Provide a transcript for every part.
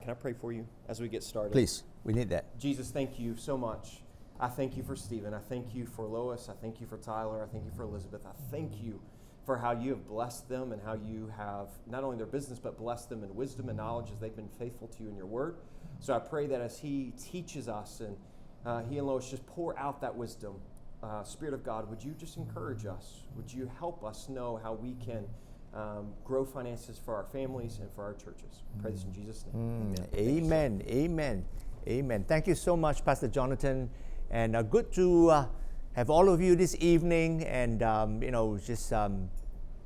Can I pray for you as we get started? Please, we need that. Jesus, thank you so much. I thank you for Stephen. I thank you for Lois. I thank you for Tyler. I thank you for Elizabeth. I thank you for how you have blessed them and how you have not only their business, but blessed them in wisdom and knowledge as they've been faithful to you in your word. So I pray that as he teaches us and he and Lois just pour out that wisdom, Spirit of God, would you just encourage us? Would you help us know how we can grow finances for our families and for our churches? I pray this in Jesus' name. Amen. Amen. Amen. Thank you so much, Pastor Jonathan. And good to have all of you this evening. And, just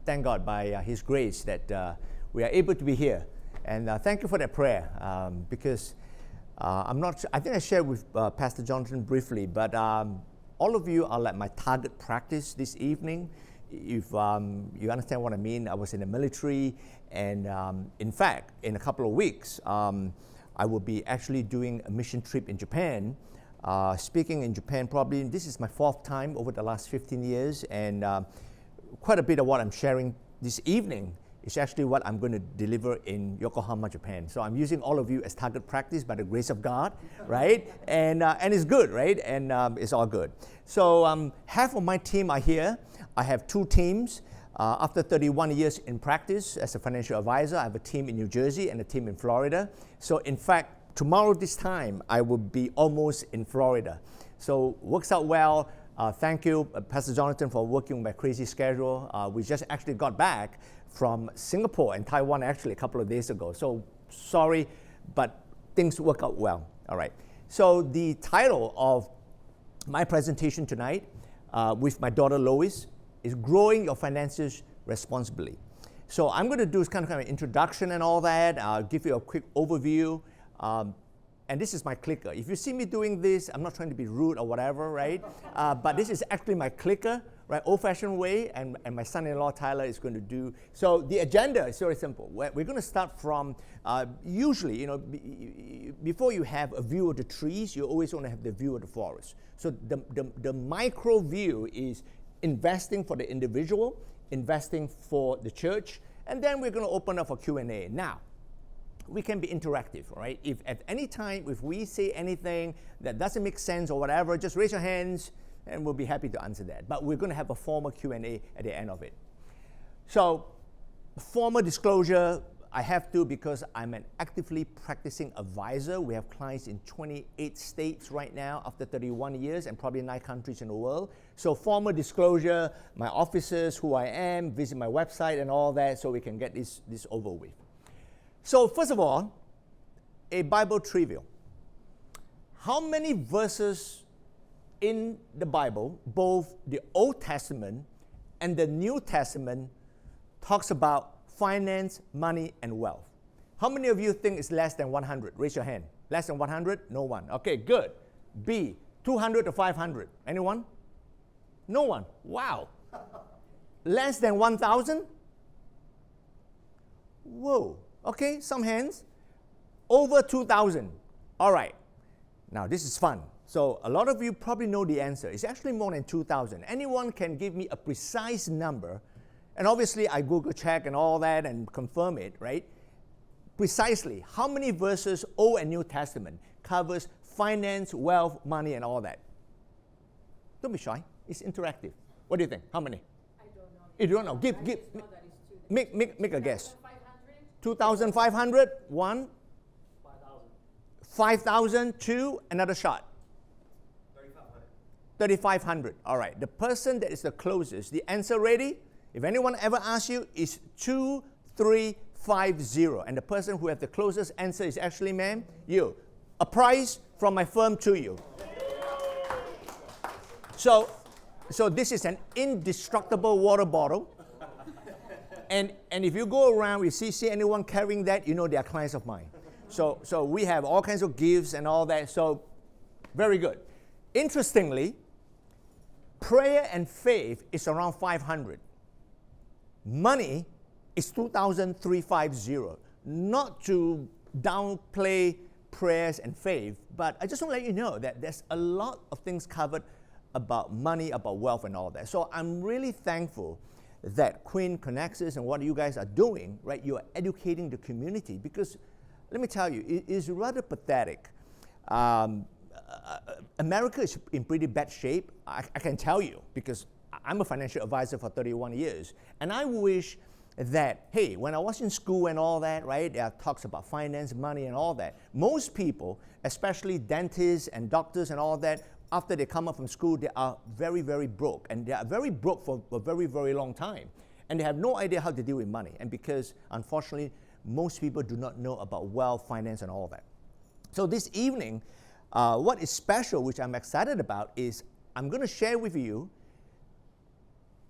thank God by His grace that we are able to be here. And thank you for that prayer because I think I shared with Pastor Jonathan briefly, but all of you are like my target practice this evening. If you understand what I mean, I was in the military, and in fact, in a couple of weeks, I will be actually doing a mission trip in Japan. Speaking in Japan, probably this is my 4th time over the last 15 years, and quite a bit of what I'm sharing this evening is actually what I'm going to deliver in Yokohama, Japan. So I'm using all of you as target practice by the grace of God, right? And it's good, right? And it's all good. So half of my team are here. I have 2 teams. After 31 years in practice as a financial advisor, I have a team in New Jersey and a team in Florida. So in fact, tomorrow this time, I will be almost in Florida. So works out well. Thank you, Pastor Jonathan, for working with my crazy schedule. We just actually got back from Singapore and Taiwan actually a couple of days ago. So sorry, but things work out well. All right. So the title of my presentation tonight with my daughter Lois is Growing Your Finances Responsibly. So I'm going to do kind of an introduction and all that. I'll give you a quick overview. And this is my clicker. If you see me doing this, I'm not trying to be rude or whatever, right? But this is actually my clicker, right? Old-fashioned way, and my son-in-law Tyler is going to do. So the agenda is very simple. We're going to start from, usually, before you have a view of the trees, you always want to have the view of the forest. So the micro view is investing for the individual, investing for the church, and then we're going to open up for Q&A. Now, we can be interactive, right? If at any time, if we say anything that doesn't make sense or whatever, just raise your hands and we'll be happy to answer that. But we're going to have a formal Q&A at the end of it. So, formal disclosure, I have to because I'm an actively practicing advisor. We have clients in 28 states right now after 31 years and probably 9 countries in the world. So formal disclosure, my offices, who I am, visit my website and all that so we can get this over with. So first of all, a Bible trivial. How many verses in the Bible, both the Old Testament and the New Testament, talks about finance, money, and wealth? How many of you think it's less than 100? Raise your hand. Less than 100? No one. Okay, good. B, 200 to 500. Anyone? No one. Wow. Less than 1,000? Whoa. Okay, some hands. Over 2,000. All right. Now, this is fun. So a lot of you probably know the answer. It's actually more than 2,000. Anyone can give me a precise number, and obviously I Google check and all that and confirm it, right? Precisely, how many verses, Old and New Testament, covers finance, wealth, money, and all that? Don't be shy. It's interactive. What do you think? How many? I don't know. You don't know. Make a guess. 2,500, 1. 5,000, 2, another shot. 3,500. All right. The person that is the closest, the answer ready? If anyone ever asks you, is 2350. And the person who has the closest answer is actually, ma'am, you. A prize from my firm to you. So this is an indestructible water bottle. And if you go around, you see anyone carrying that, you know they are clients of mine. So we have all kinds of gifts and all that. So very good. Interestingly, prayer and faith is around 500. Money is 2,350. Not to downplay prayers and faith, but I just want to let you know that there's a lot of things covered about money, about wealth and all that. So I'm really thankful that Connexus and what you guys are doing, right? You are educating the community because let me tell you, it is rather pathetic. America is in pretty bad shape. I can tell you because I'm a financial advisor for 31 years. And I wish that, hey, when I was in school and all that, right, there are talks about finance, money, and all that. Most people, especially dentists and doctors and all that, after they come up from school, they are very, very broke. And they are very broke for a very, very long time. And they have no idea how to deal with money. And because, unfortunately, most people do not know about wealth, finance, and all that. So this evening, what is special, which I'm excited about, is I'm going to share with you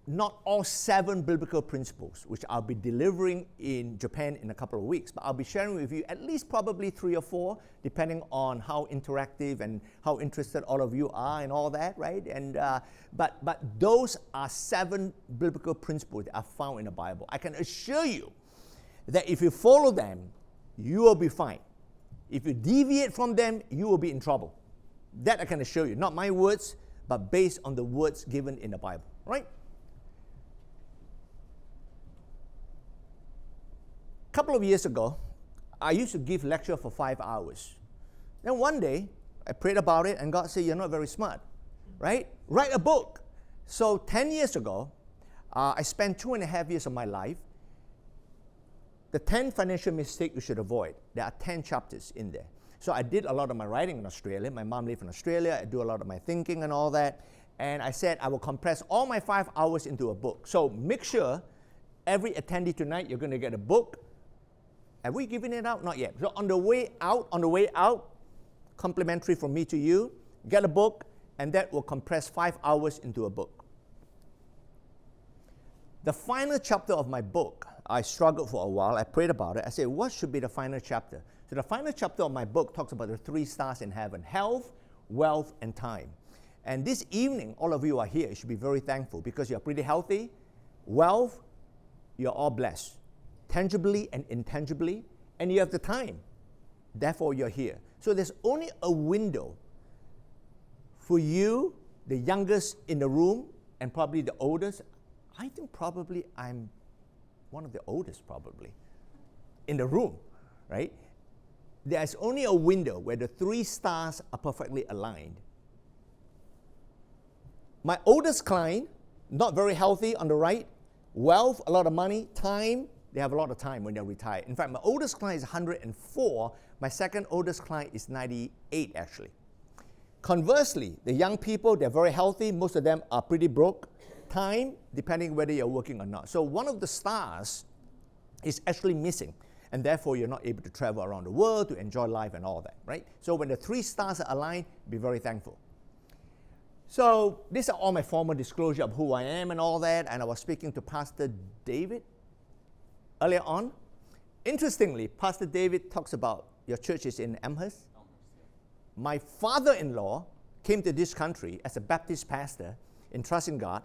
not all 7 biblical principles, which I'll be delivering in Japan in a couple of weeks, but I'll be sharing with you at least probably 3 or 4, depending on how interactive and how interested all of you are and all that, right? And but those are 7 biblical principles that are found in the Bible. I can assure you that if you follow them, you will be fine. If you deviate from them, you will be in trouble. That I can assure you. Not my words, but based on the words given in the Bible, right? A couple of years ago, I used to give lecture for 5 hours. Then one day, I prayed about it, and God said, you're not very smart, right? Write a book. So 10 years ago, I spent 2.5 years of my life. The 10 financial mistakes you should avoid. There are 10 chapters in there. So I did a lot of my writing in Australia. My mom lived in Australia. I do a lot of my thinking and all that. And I said I will compress all my 5 hours into a book. So make sure every attendee tonight, you're going to get a book. Have we given it out? Not yet. So on the way out, complimentary from me to you, get a book, and that will compress 5 hours into a book. The final chapter of my book, I struggled for a while. I prayed about it. I said, what should be the final chapter? So the final chapter of my book talks about the 3 stars in heaven: health, wealth, and time. And this evening, all of you are here. You should be very thankful because you're pretty healthy. Wealth, you're all blessed, tangibly and intangibly, and you have the time. Therefore, you're here. So there's only a window for you, the youngest in the room, and probably the oldest. I think probably I'm one of the oldest probably in the room, right? There's only a window where the 3 stars are perfectly aligned. My oldest client, not very healthy on the right, wealth, a lot of money, time, they have a lot of time when they're retired. In fact, my oldest client is 104, my second oldest client is 98 actually. Conversely, the young people, they're very healthy, most of them are pretty broke. Time, depending whether you're working or not. So one of the stars is actually missing, and therefore you're not able to travel around the world to enjoy life and all that, right? So when the 3 stars are aligned, be very thankful. So these are all my formal disclosure of who I am and all that, and I was speaking to Pastor David earlier on. Interestingly, Pastor David talks about your church is in Amherst. My father-in-law came to this country as a Baptist pastor in Trusting God,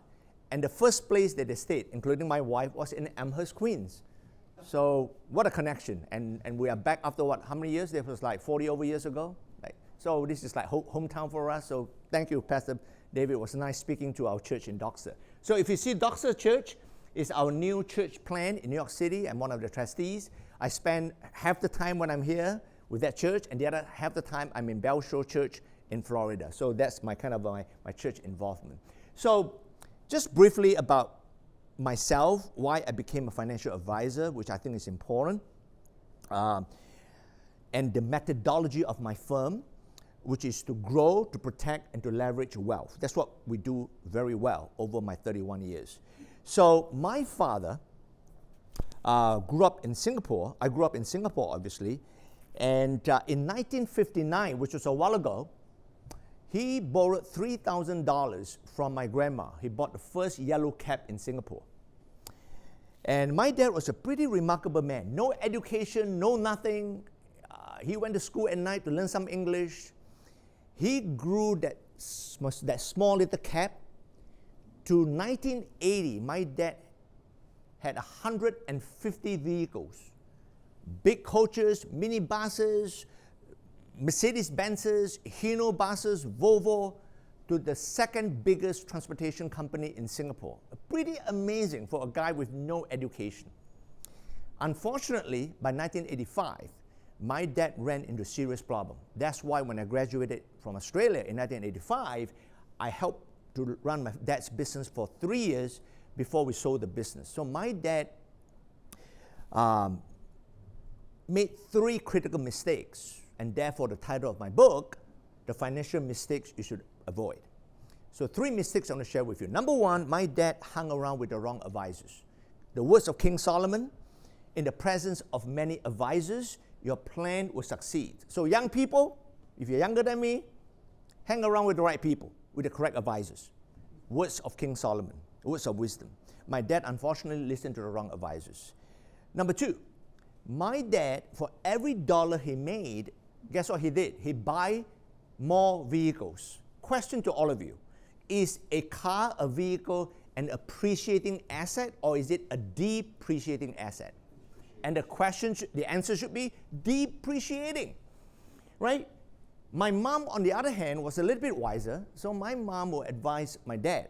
and the first place that they stayed, including my wife, was in Amherst, Queens. So what a connection. And we are back after what, how many years? It was like 40 over years ago. So this is like hometown for us. So thank you, Pastor David. It was nice speaking to our church in Doxa. So if you see Doxa Church, it's our new church plant in New York City. I'm one of the trustees. I spend half the time when I'm here with that church, and the other half the time I'm in Bell Shore Church in Florida. So that's my kind of my church involvement. So just briefly about myself, why I became a financial advisor, which I think is important, and the methodology of my firm, which is to grow, to protect, and to leverage wealth. That's what we do very well over my 31 years. So my father grew up in Singapore. I grew up in Singapore, obviously. And in 1959, which was a while ago, he borrowed $3,000 from my grandma. He bought the first yellow cab in Singapore. And my dad was a pretty remarkable man. No education, no nothing. He went to school at night to learn some English. He grew that small little cab. To 1980, my dad had 150 vehicles. Big coaches, minibuses, Mercedes-Benzes, Hino buses, Volvo, to the second biggest transportation company in Singapore. Pretty amazing for a guy with no education. Unfortunately, by 1985, my dad ran into serious problem. That's why when I graduated from Australia in 1985, I helped to run my dad's business for 3 years before we sold the business. So my dad made 3 critical mistakes, and therefore the title of my book, The Financial Mistakes You Should Avoid. So 3 mistakes I want to share with you. Number 1, my dad hung around with the wrong advisors. The words of King Solomon, in the presence of many advisors, your plan will succeed. So young people, if you're younger than me, hang around with the right people, with the correct advisors. Words of King Solomon, words of wisdom. My dad unfortunately listened to the wrong advisors. Number 2, my dad, for every dollar he made, guess what he did? He buy more vehicles. Question to all of you, is a car, a vehicle, an appreciating asset, or is it a depreciating asset? And the answer should be depreciating, right? My mom, on the other hand, was a little bit wiser, so my mom will advise my dad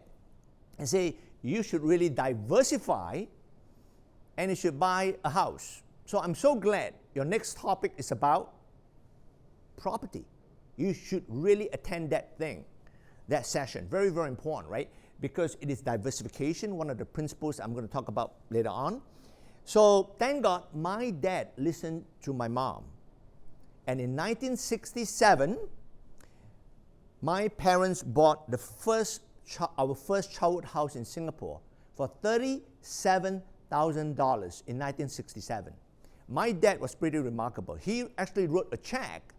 and say, you should really diversify and you should buy a house. So I'm so glad your next topic is about property. You should really attend that thing, that session. Very, very important, right? Because it is diversification, one of the principles I'm going to talk about later on. So thank God my dad listened to my mom. And in 1967, my parents bought our first childhood house in Singapore for $37,000 in 1967. My dad was pretty remarkable. He actually wrote a check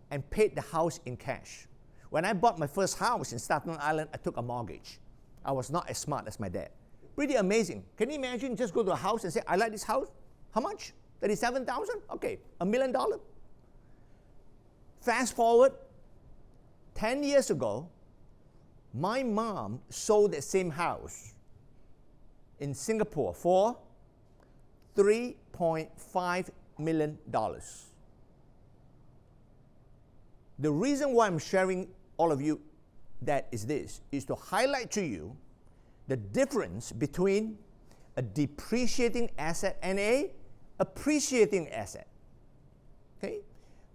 and paid the house in cash. When I bought my first house in Staten Island, I took a mortgage. I was not as smart as my dad. Pretty amazing. Can you imagine just go to a house and say, I like this house? How much? $37,000? Okay, $1 million. Fast forward, 10 years ago, my mom sold that same house in Singapore for $3.5 million. The reason why I'm sharing all of you that is this, is to highlight to you the difference between a depreciating asset and a appreciating asset. Okay?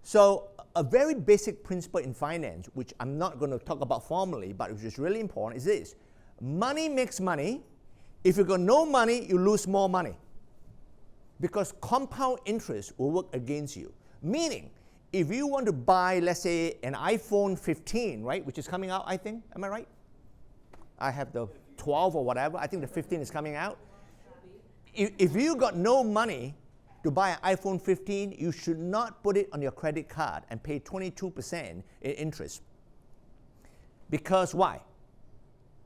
So a very basic principle in finance, which I'm not going to talk about formally, but which is really important, is this. Money makes money. If you got no money, you lose more money. Because compound interest will work against you. Meaning, if you want to buy, let's say, an iPhone 15, right, which is coming out, I think, am I right? I have the 12 or whatever. I think the 15 is coming out. If you got no money to buy an iPhone 15, you should not put it on your credit card and pay 22% in interest. Because why?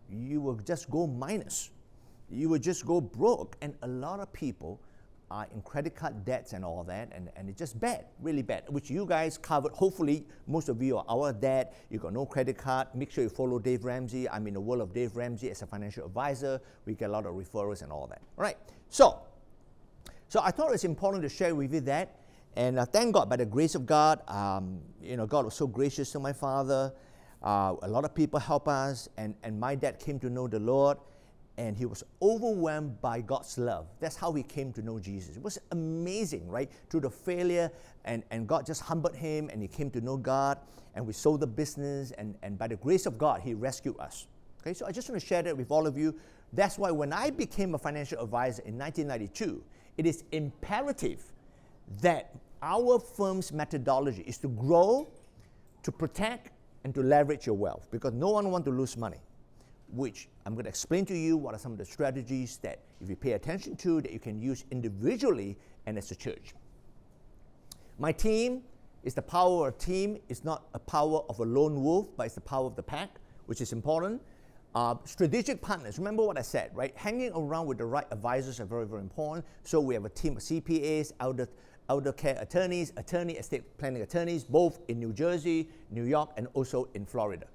You will just go minus. You will just go broke. And a lot of people are in credit card debts and all that, and it's just bad, really bad, which you guys covered. Hopefully, most of you are our dad. You got no credit card. Make sure you follow Dave Ramsey. I'm in the world of Dave Ramsey as a financial advisor. We get a lot of referrals and all that. All right, so I thought it's important to share with you that, and thank God, by the grace of God, God was so gracious to my father. A lot of people help us, and my dad came to know the Lord. And he was overwhelmed by God's love. That's how he came to know Jesus. It was amazing, right? Through the failure, and God just humbled him, and he came to know God, and we sold the business, and by the grace of God, he rescued us. Okay, so I just want to share that with all of you. That's why when I became a financial advisor in 1992, it is imperative that our firm's methodology is to grow, to protect, and to leverage your wealth, because no one wants to lose money, which I'm going to explain to you what are some of the strategies that if you pay attention to, that you can use individually and as a church. My team is the power of a team. It's not a power of a lone wolf, but it's the power of the pack, which is important. Strategic partners, remember what I said, right? Hanging around with the right advisors are very, very important. So we have a team of CPAs, elder care attorneys, estate planning attorneys, both in New Jersey, New York, and also in Florida.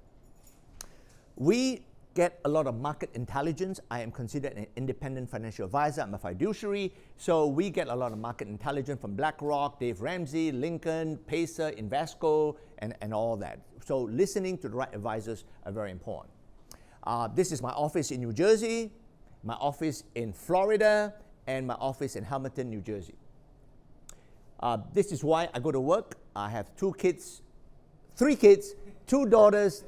We get a lot of market intelligence. I am considered an independent financial advisor. I'm a fiduciary. So we get a lot of market intelligence from BlackRock, Dave Ramsey, Lincoln, Pacer, Invesco, and all that. So listening to the right advisors are very important. This is my office in New Jersey, my office in Florida, and my office in Hamilton, New Jersey. This is why I go to work. I have three kids, two daughters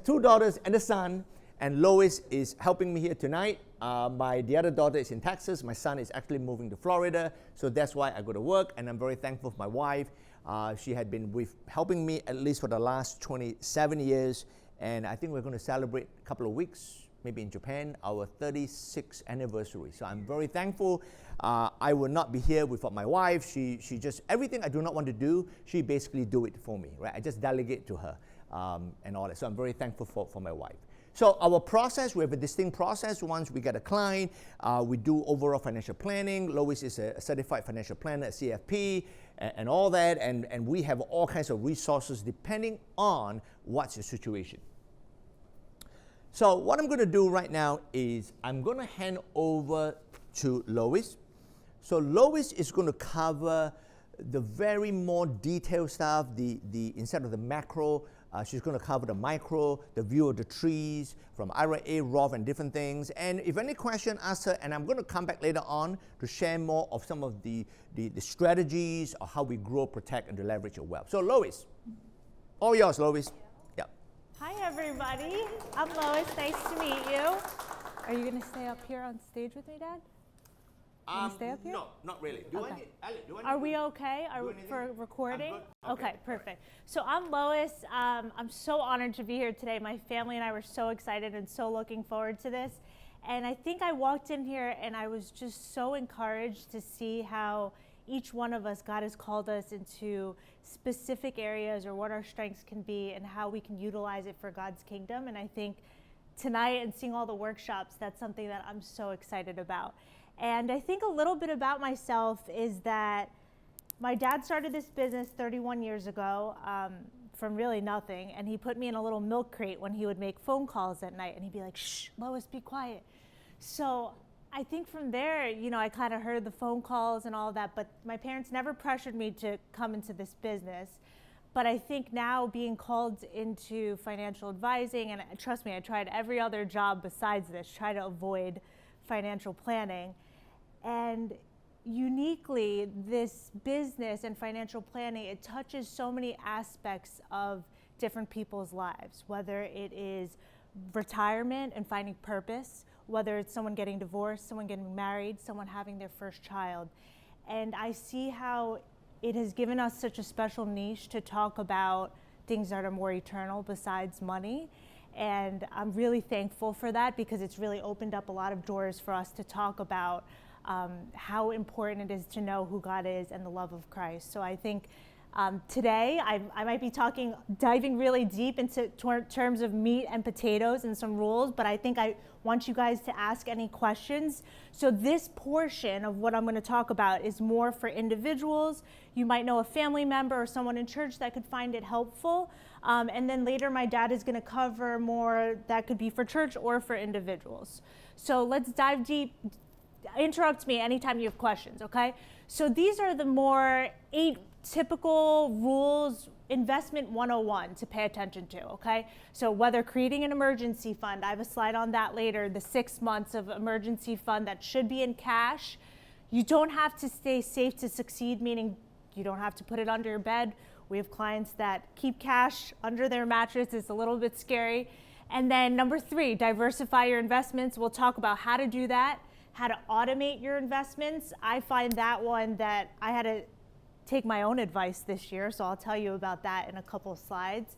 and a son, and Lois is helping me here tonight. The other daughter is in Texas. My son is actually moving to Florida, so that's why I go to work, and I'm very thankful for my wife. She had been helping me at least for the last 27 years, and I think we're going to celebrate a couple of weeks, maybe in Japan, our 36th anniversary. So I'm very thankful. I will not be here without my wife. She just, everything I do not want to do, she basically do it for me, right? I just delegate to her and all that. So I'm very thankful for my wife. So our process, we have a distinct process. Once we get a client, we do overall financial planning. Lois is a certified financial planner at CFP and all that. And we have all kinds of resources depending on what's your situation. So what I'm going to do right now is I'm going to hand over to Lois. So Lois is going to cover the very more detailed stuff, instead of the macro, she's going to cover the micro, the view of the trees, from IRA, Roth, and different things. And if any question, ask her, and I'm going to come back later on to share more of some of the strategies of how we grow, protect, and to leverage your wealth. So Lois, all yours, Lois. Yeah. Hi, everybody. I'm Lois. Nice to meet you. Are you going to stay up here on stage with me, Dad? Can you stay up here? No, not really. Are we okay? For recording? Okay, perfect. So I'm Lois. I'm so honored to be here today. My family and I were so excited and so looking forward to this. And I think I walked in here and I was just so encouraged to see how each one of us, God has called us into specific areas or what our strengths can be and how we can utilize it for God's kingdom. And I think tonight and seeing all the workshops, that's something that I'm so excited about. And I think a little bit about myself is that my dad started this business 31 years ago from really nothing. And he put me in a little milk crate when he would make phone calls at night. And he'd be like, shh, Lois, be quiet. So I think from there, I kind of heard the phone calls and all of that. But my parents never pressured me to come into this business. But I think now being called into financial advising, and trust me, I tried every other job besides this, try to avoid financial planning. And uniquely, this business and financial planning, it touches so many aspects of different people's lives, whether it is retirement and finding purpose, whether it's someone getting divorced, someone getting married, someone having their first child. And I see how it has given us such a special niche to talk about things that are more eternal besides money. And I'm really thankful for that because it's really opened up a lot of doors for us to talk about how important it is to know who God is and the love of Christ. So I think today I might be diving really deep into terms of meat and potatoes and some rules, but I think I want you guys to ask any questions. So this portion of what I'm going to talk about is more for individuals. You might know a family member or someone in church that could find it helpful. And then later my dad is going to cover more that could be for church or for individuals. So let's dive deep. Interrupt me anytime you have questions, okay? So these are the more 8 typical rules, investment 101 to pay attention to, okay? So whether creating an emergency fund, I have a slide on that later, the 6 months of emergency fund that should be in cash. You don't have to stay safe to succeed, meaning you don't have to put it under your bed. We have clients that keep cash under their mattress. It's a little bit scary. And then number 3, diversify your investments. We'll talk about how to do that, how to automate your investments. I find that one that I had to take my own advice this year, so I'll tell you about that in a couple of slides.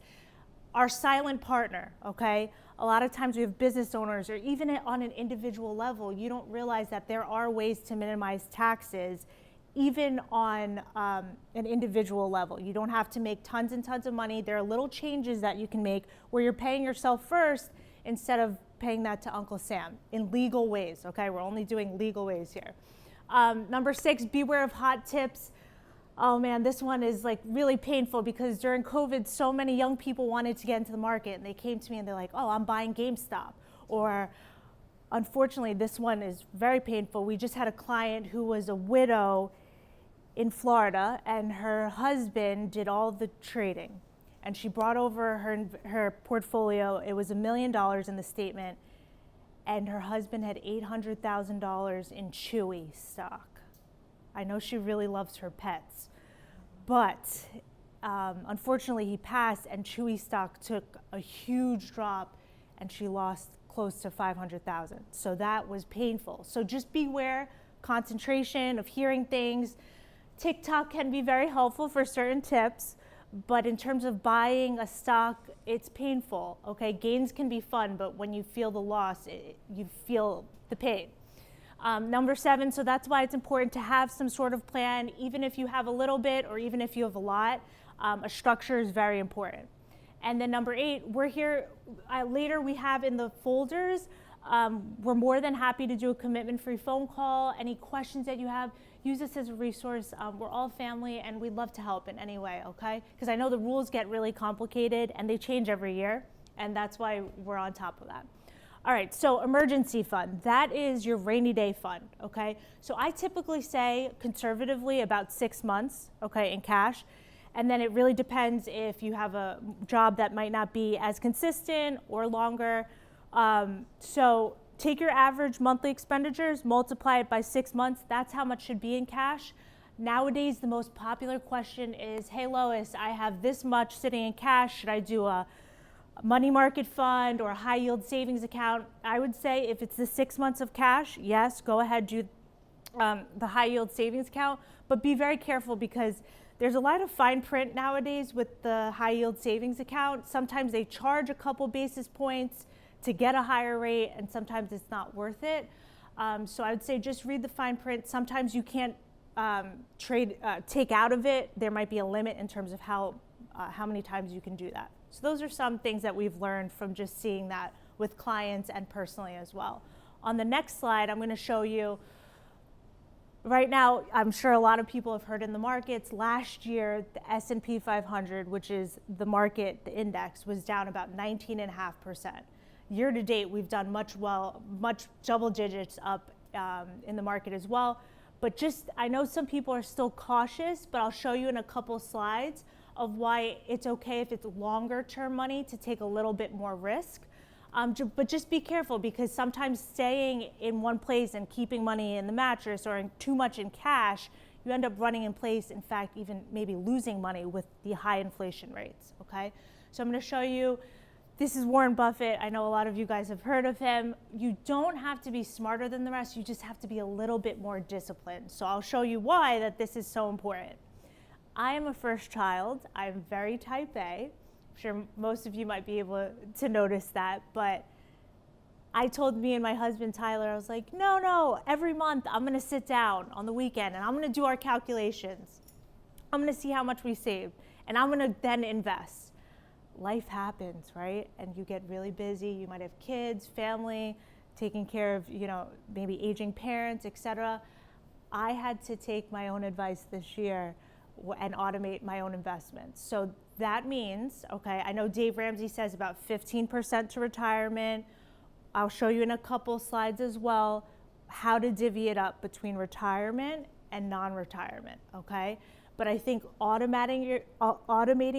Our silent partner, okay? A lot of times we have business owners, or even on an individual level, you don't realize that there are ways to minimize taxes, even on an individual level. You don't have to make tons and tons of money. There are little changes that you can make where you're paying yourself first instead of paying that to Uncle Sam in legal ways, okay? We're only doing legal ways here. Number 6, beware of hot tips. Oh man, this one is like really painful because during COVID, so many young people wanted to get into the market and they came to me and they're like, oh, I'm buying GameStop. Or unfortunately, this one is very painful. We just had a client who was a widow in Florida and her husband did all the trading. And she brought over her portfolio. It was $1 million in the statement. And her husband had $800,000 in Chewy stock. I know she really loves her pets, But unfortunately, he passed, and Chewy stock took a huge drop, and she lost close to 500,000. So that was painful. So just beware, concentration of hearing things. TikTok can be very helpful for certain tips, but in terms of buying a stock, it's painful, okay? Gains can be fun, but when you feel the loss, you feel the pain. Number 7, so that's why it's important to have some sort of plan, even if you have a little bit or even if you have a lot, a structure is very important. And then number 8, we're here, later we have in the folders, we're more than happy to do a commitment-free phone call. Any questions that you have, use this as a resource. We're all family and we'd love to help in any way, okay? Because I know the rules get really complicated and they change every year, and that's why we're on top of that. All right, so emergency fund, that is your rainy day fund, okay? So I typically say conservatively about 6 months, okay, in cash. And then it really depends if you have a job that might not be as consistent or longer. So take your average monthly expenditures, multiply it by 6 months, that's how much should be in cash. Nowadays, the most popular question is, hey Lois, I have this much sitting in cash, should I do a money market fund or a high yield savings account? I would say if it's the 6 months of cash, yes, go ahead, do the high yield savings account, but be very careful because there's a lot of fine print nowadays with the high yield savings account. Sometimes they charge a couple basis points to get a higher rate, and sometimes it's not worth it. So I would say just read the fine print. Sometimes you can't take out of it. There might be a limit in terms of how many times you can do that. So those are some things that we've learned from just seeing that with clients and personally as well. On the next slide, I'm going to show you, right now, I'm sure a lot of people have heard in the markets, last year, the S&P 500, which is the market, the index, was down about 19.5%. Year to date, we've done much double digits up in the market as well. But just, I know some people are still cautious, but I'll show you in a couple slides of why it's okay if it's longer term money to take a little bit more risk. But just be careful, because sometimes staying in one place and keeping money in the mattress or too much in cash, you end up running in place, in fact, even maybe losing money with the high inflation rates, okay? So I'm gonna show you, this is Warren Buffett. I know a lot of you guys have heard of him. You don't have to be smarter than the rest, you just have to be a little bit more disciplined. So I'll show you why that this is so important. I am a first child. I'm very type A. I'm sure most of you might be able to notice that, but I told me and my husband Tyler, I was like, no, every month I'm gonna sit down on the weekend and I'm gonna do our calculations. I'm gonna see how much we saved and I'm gonna then invest. Life happens, right? And you get really busy, you might have kids, family, taking care of, maybe aging parents, etc. I had to take my own advice this year and automate my own investments. So that means, okay, I know Dave Ramsey says about 15% to retirement. I'll show you in a couple slides as well how to divvy it up between retirement and non-retirement, okay? But I think automating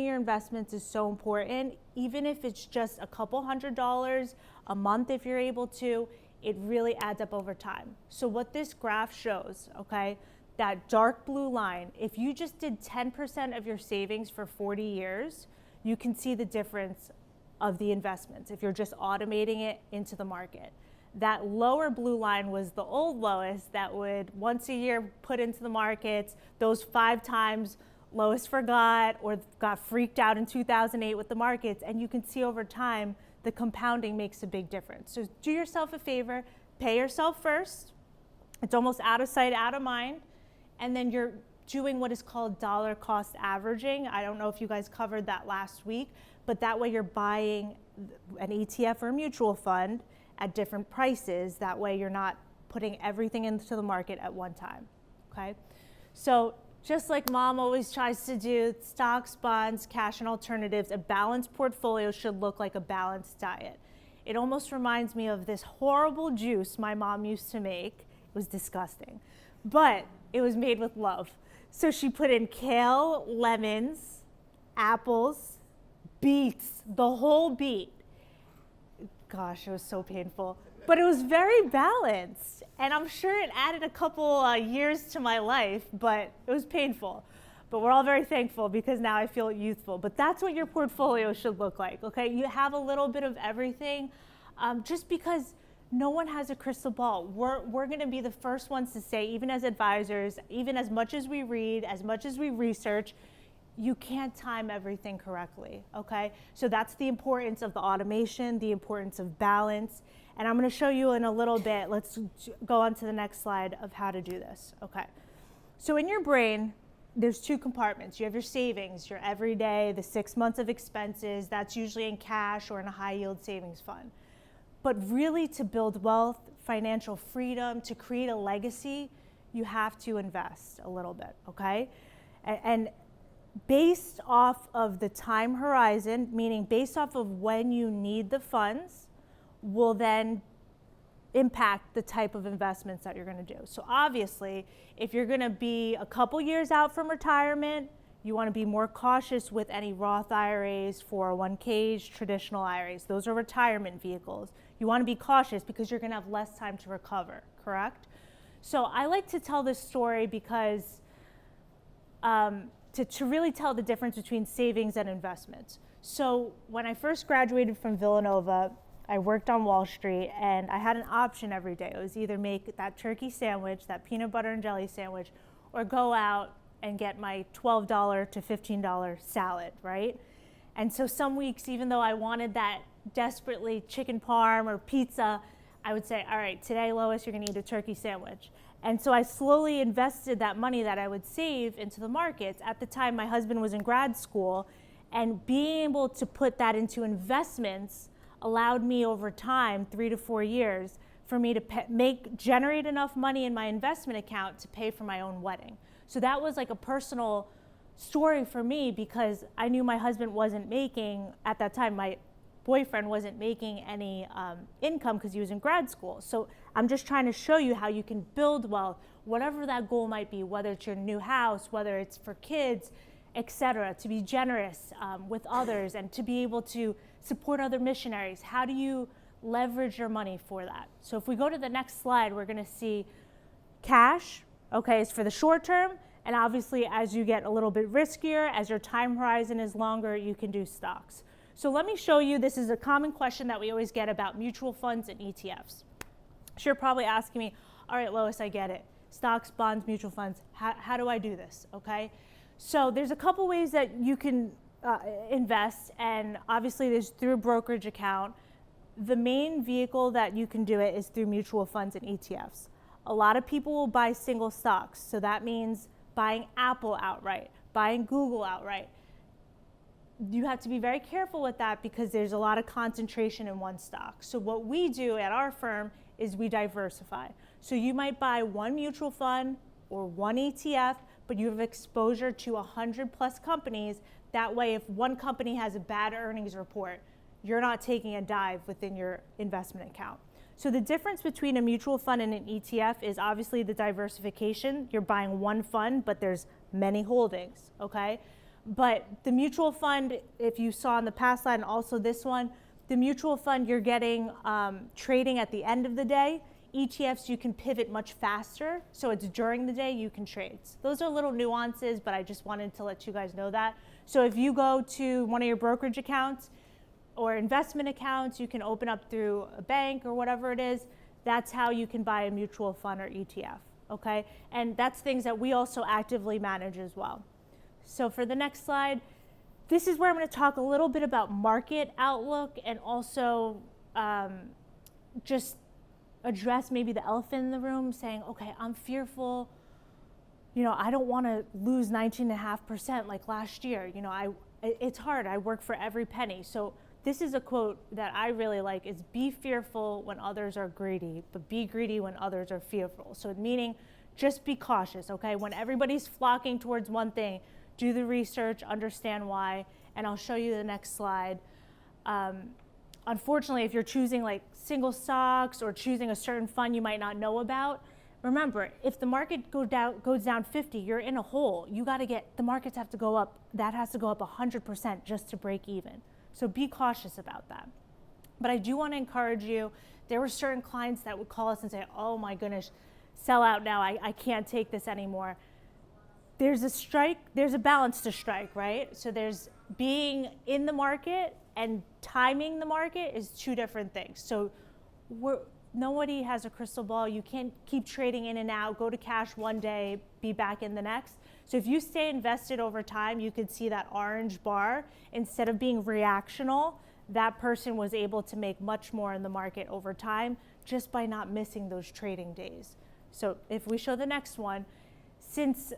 your investments is so important. Even if it's just a couple $100s a month, if you're able to, it really adds up over time. So what this graph shows, okay, that dark blue line, if you just did 10% of your savings for 40 years, you can see the difference of the investments if you're just automating it into the market. That lower blue line was the old Lois that would once a year put into the markets. Those 5 times Lois forgot or got freaked out in 2008 with the markets, and you can see over time the compounding makes a big difference. So do yourself a favor, pay yourself first. It's almost out of sight, out of mind. And then you're doing what is called dollar cost averaging. I don't know if you guys covered that last week, but that way you're buying an ETF or a mutual fund at different prices. That way you're not putting everything into the market at one time, okay? So just like mom always tries to do, stocks, bonds, cash, and alternatives, a balanced portfolio should look like a balanced diet. It almost reminds me of this horrible juice my mom used to make. It was disgusting, but it was made with love. So she put in kale, lemons, apples, beets, the whole beet. Gosh, it was so painful. But it was very balanced. And I'm sure it added a couple years to my life, but it was painful. but we're all very thankful because now I feel youthful. But that's what your portfolio should look like, okay? You have a little bit of everything, just because no one has a crystal ball. We're going to be the first ones to say, even as advisors, even as much as we read, as much as we research, you can't time everything correctly, okay? So that's the importance of the automation, the importance of balance. And I'm going to show you in a little bit. Let's go on to the next slide of how to do this, okay? So in your brain, there's two compartments. You have your savings, your everyday, the 6 months of expenses. That's usually in cash or in a high yield savings fund. But really, to build wealth, financial freedom, to create a legacy, you have to invest a little bit, okay? And based off of the time horizon, meaning based off of when you need the funds, will then impact the type of investments that you're going to do. So obviously, if you're going to be a couple years out from retirement, you want to be more cautious with any Roth IRAs, 401ks, traditional IRAs. Those are retirement vehicles. You want to be cautious because you're going to have less time to recover, correct? So I like to tell this story because to really tell the difference between savings and investments. So when I first graduated from Villanova, I worked on Wall Street and I had an option every day. It was either make that turkey sandwich, that peanut butter and jelly sandwich, or go out and get my $12 to $15 salad, right? And so some weeks, even though I wanted that desperately chicken parm or pizza, I would say, all right, today, Lois, you're gonna eat a turkey sandwich. And so I slowly invested that money that I would save into the markets. At the time, my husband was in grad school, and being able to put that into investments allowed me over time, 3 to 4 years, for me to generate enough money in my investment account to pay for my own wedding. So that was like a personal story for me because I knew my husband wasn't making, at that time, my boyfriend wasn't making any income because he was in grad school. So I'm just trying to show you how you can build wealth, whatever that goal might be, whether it's your new house, whether it's for kids, etc., to be generous with others and to be able to support other missionaries. How do you leverage your money for that? So if we go to the next slide, we're going to see cash, okay, is for the short term. And obviously, as you get a little bit riskier, as your time horizon is longer, you can do stocks. So let me show you, this is a common question that we always get about mutual funds and ETFs. So you're probably asking me, all right, Lois, I get it. Stocks, bonds, mutual funds, how do I do this, okay? So there's a couple ways that you can invest, and obviously there's through a brokerage account. The main vehicle that you can do it is through mutual funds and ETFs. A lot of people will buy single stocks, so that means buying Apple outright, buying Google outright. You have to be very careful with that because there's a lot of concentration in one stock. So what we do at our firm is we diversify. So you might buy one mutual fund or one ETF, but you have exposure to 100 plus companies. That way, if one company has a bad earnings report, you're not taking a dive within your investment account. So the difference between a mutual fund and an ETF is obviously the diversification. You're buying one fund, but there's many holdings, okay? But the mutual fund, if you saw in the past slide and also this one, the mutual fund you're getting trading at the end of the day. ETFs, you can pivot much faster, so it's during the day you can trade. So those are little nuances, but I just wanted to let you guys know that. So if you go to one of your brokerage accounts or investment accounts, you can open up through a bank or whatever it is. That's how you can buy a mutual fund or ETF, okay? And that's things that we also actively manage as well. So for the next slide, this is where I'm going to talk a little bit about market outlook and also just address maybe the elephant in the room, saying, okay, I'm fearful, you know, I don't want to lose 19.5% like last year. You know, it's hard. I work for every penny. So this is a quote that I really like, is be fearful when others are greedy, but be greedy when others are fearful. So meaning just be cautious, okay? When everybody's flocking towards one thing, do the research, understand why, and I'll show you the next slide. Unfortunately, if you're choosing like single stocks or choosing a certain fund you might not know about, remember, if the market goes down 50, you're in a hole. You got to the markets have to go up, that has to go up 100% just to break even. So be cautious about that. But I do want to encourage you, there were certain clients that would call us and say, oh my goodness, sell out now, I can't take this anymore. there's a balance to strike, right? So there's being in the market and timing the market is two different things. So nobody has a crystal ball. You can't keep trading in and out, go to cash one day, be back in the next. So if you stay invested over time, you could see that orange bar. Instead of being reactional, that person was able to make much more in the market over time just by not missing those trading days. So if we show the next one, since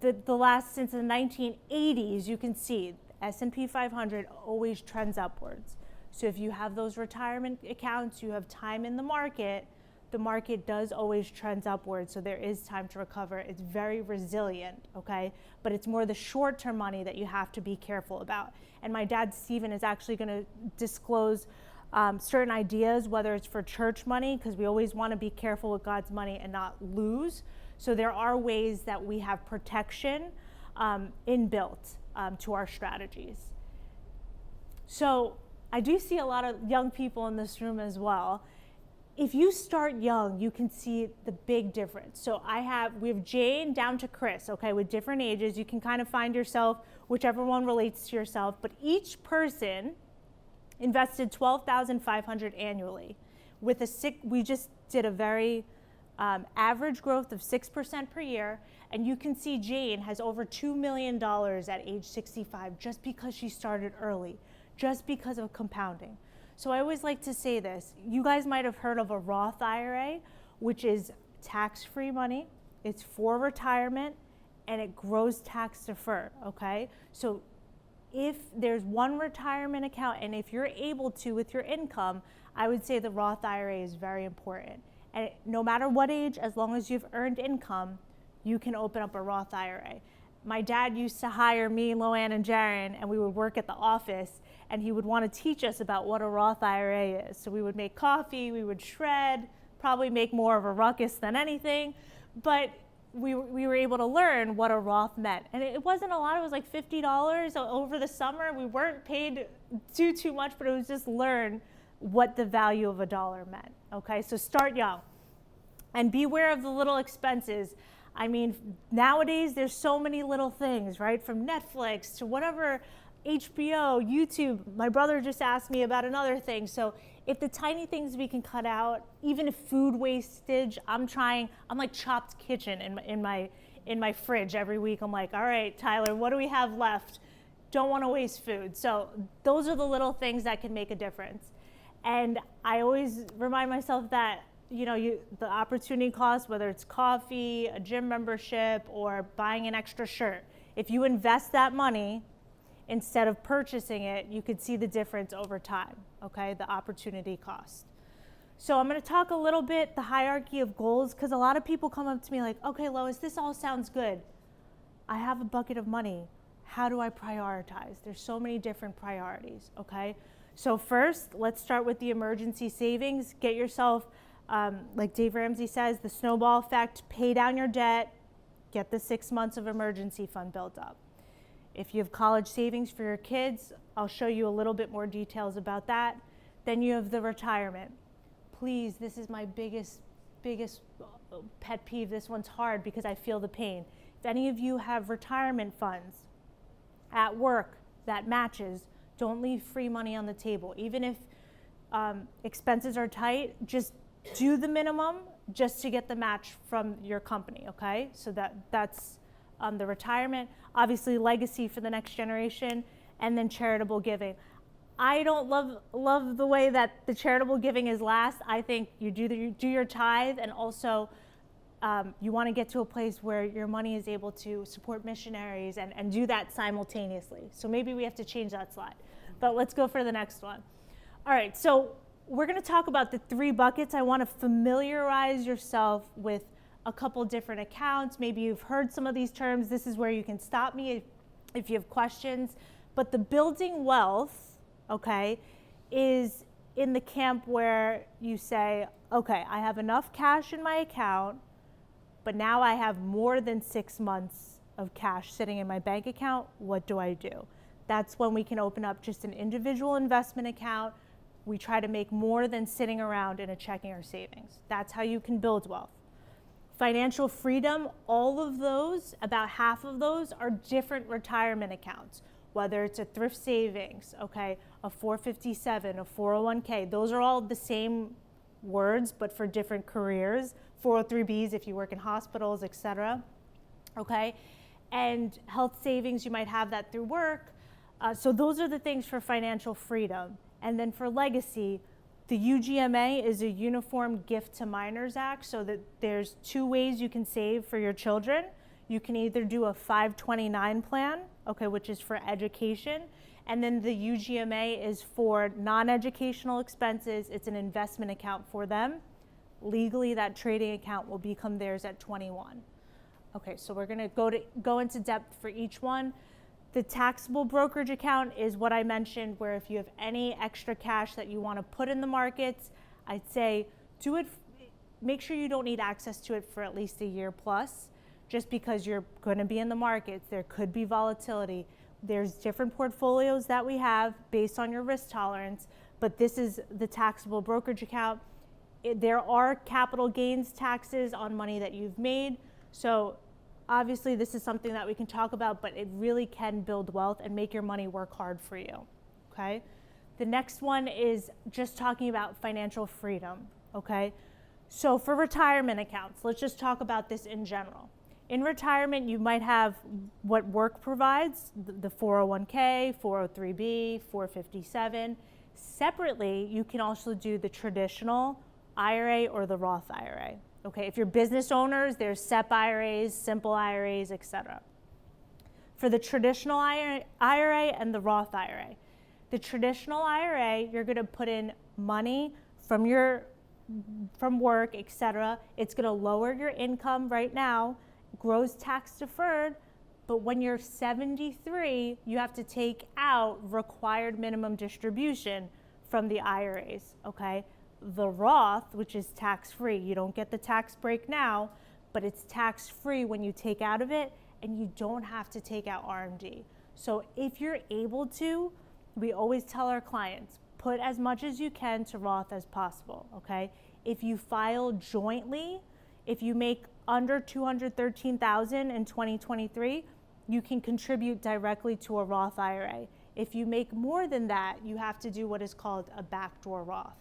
the 1980s, you can see S&P 500 always trends upwards. So if you have those retirement accounts, you have time in the market does always trend upwards, so there is time to recover. It's very resilient, okay? But it's more the short-term money that you have to be careful about. And my dad, Stephen, is actually gonna disclose certain ideas, whether it's for church money, because we always wanna be careful with God's money and not lose. So there are ways that we have protection inbuilt to our strategies. So I do see a lot of young people in this room as well. If you start young, you can see the big difference. So we have Jane down to Chris, okay, with different ages. You can kind of find yourself, whichever one relates to yourself, but each person invested $12,500 annually. We just did a very average growth of 6% per year, and you can see Jane has over $2 million at age 65 just because she started early, just because of compounding. So I always like to say this. You guys might have heard of a Roth IRA, which is tax-free money. It's for retirement, and it grows tax deferred, okay? So if there's one retirement account, and if you're able to with your income, I would say the Roth IRA is very important. And no matter what age, as long as you've earned income, you can open up a Roth IRA. My dad used to hire me, Loanne, and Jaron, and we would work at the office, and he would want to teach us about what a Roth IRA is. So we would make coffee, we would shred, probably make more of a ruckus than anything, but we were able to learn what a Roth meant. And it wasn't a lot, it was like $50 over the summer. We weren't paid too much, but it was just learn what the value of a dollar meant, okay? So start young and beware of the little expenses. I mean, nowadays there's so many little things, right? From Netflix to whatever, HBO, YouTube. My brother just asked me about another thing. So if the tiny things we can cut out, even if food wastage, I'm like Chopped Kitchen in my fridge every week. I'm like, all right, Tyler, what do we have left? Don't want to waste food. So those are the little things that can make a difference. And I always remind myself that, the opportunity cost, whether it's coffee, a gym membership, or buying an extra shirt, if you invest that money instead of purchasing it, you could see the difference over time, okay, the opportunity cost. So I'm going to talk a little bit the hierarchy of goals, because a lot of people come up to me like, okay, Lois, this all sounds good. I have a bucket of money. How do I prioritize? There's so many different priorities, okay? So first, let's start with the emergency savings. Get yourself, like Dave Ramsey says, the snowball effect, pay down your debt, get the 6 months of emergency fund built up. If you have college savings for your kids, I'll show you a little bit more details about that. Then you have the retirement. Please, this is my biggest pet peeve. This one's hard because I feel the pain. If any of you have retirement funds at work that matches, don't leave free money on the table. Even if expenses are tight, just do the minimum just to get the match from your company, okay? So that's the retirement. Obviously, legacy for the next generation, and then charitable giving. I don't love the way that the charitable giving is last. I think you do your tithe, and also you want to get to a place where your money is able to support missionaries and do that simultaneously. So maybe we have to change that slide. But let's go for the next one. All right, so we're going to talk about the 3 buckets. I want to familiarize yourself with a couple different accounts. Maybe you've heard some of these terms. This is where you can stop me if you have questions. But the building wealth, okay, is in the camp where you say, okay, I have enough cash in my account, but now I have more than 6 months of cash sitting in my bank account. What do I do? That's when we can open up just an individual investment account. We try to make more than sitting around in a checking or savings. That's how you can build wealth. Financial freedom, all of those, about half of those are different retirement accounts, whether it's a thrift savings, okay, a 457, a 401k, those are all the same words, but for different careers, 403bs if you work in hospitals, etc., okay, and health savings, you might have that through work. So those are the things for financial freedom. And then for legacy, the UGMA is a Uniform Gift to Minors Act, so that there's two ways you can save for your children. You can either do a 529 plan, okay, which is for education, and then the UGMA is for non-educational expenses. It's an investment account for them. Legally, that trading account will become theirs at 21. Okay, so we're gonna go into depth for each one. The taxable brokerage account is what I mentioned, where if you have any extra cash that you want to put in the markets, I'd say do it, make sure you don't need access to it for at least a year plus, just because you're going to be in the markets. There could be volatility. There's different portfolios that we have based on your risk tolerance, but this is the taxable brokerage account. There are capital gains taxes on money that you've made, so obviously, this is something that we can talk about, but it really can build wealth and make your money work hard for you, okay? The next one is just talking about financial freedom, okay? So for retirement accounts, let's just talk about this in general. In retirement, you might have what work provides, the 401k, 403b, 457. Separately, you can also do the traditional IRA or the Roth IRA. Okay, if you're business owners, there's SEP IRAs, simple IRAs, etc. For the traditional IRA and the Roth IRA, the traditional IRA, you're going to put in money from work, etc. It's going to lower your income right now, grows tax deferred, but when you're 73, you have to take out required minimum distribution from the IRAs, okay? The Roth, which is tax-free, you don't get the tax break now, but it's tax-free when you take out of it, and you don't have to take out RMD. So if you're able to, we always tell our clients, put as much as you can to Roth as possible, okay? If you file jointly, if you make under $213,000 in 2023, you can contribute directly to a Roth IRA. If you make more than that, you have to do what is called a backdoor Roth.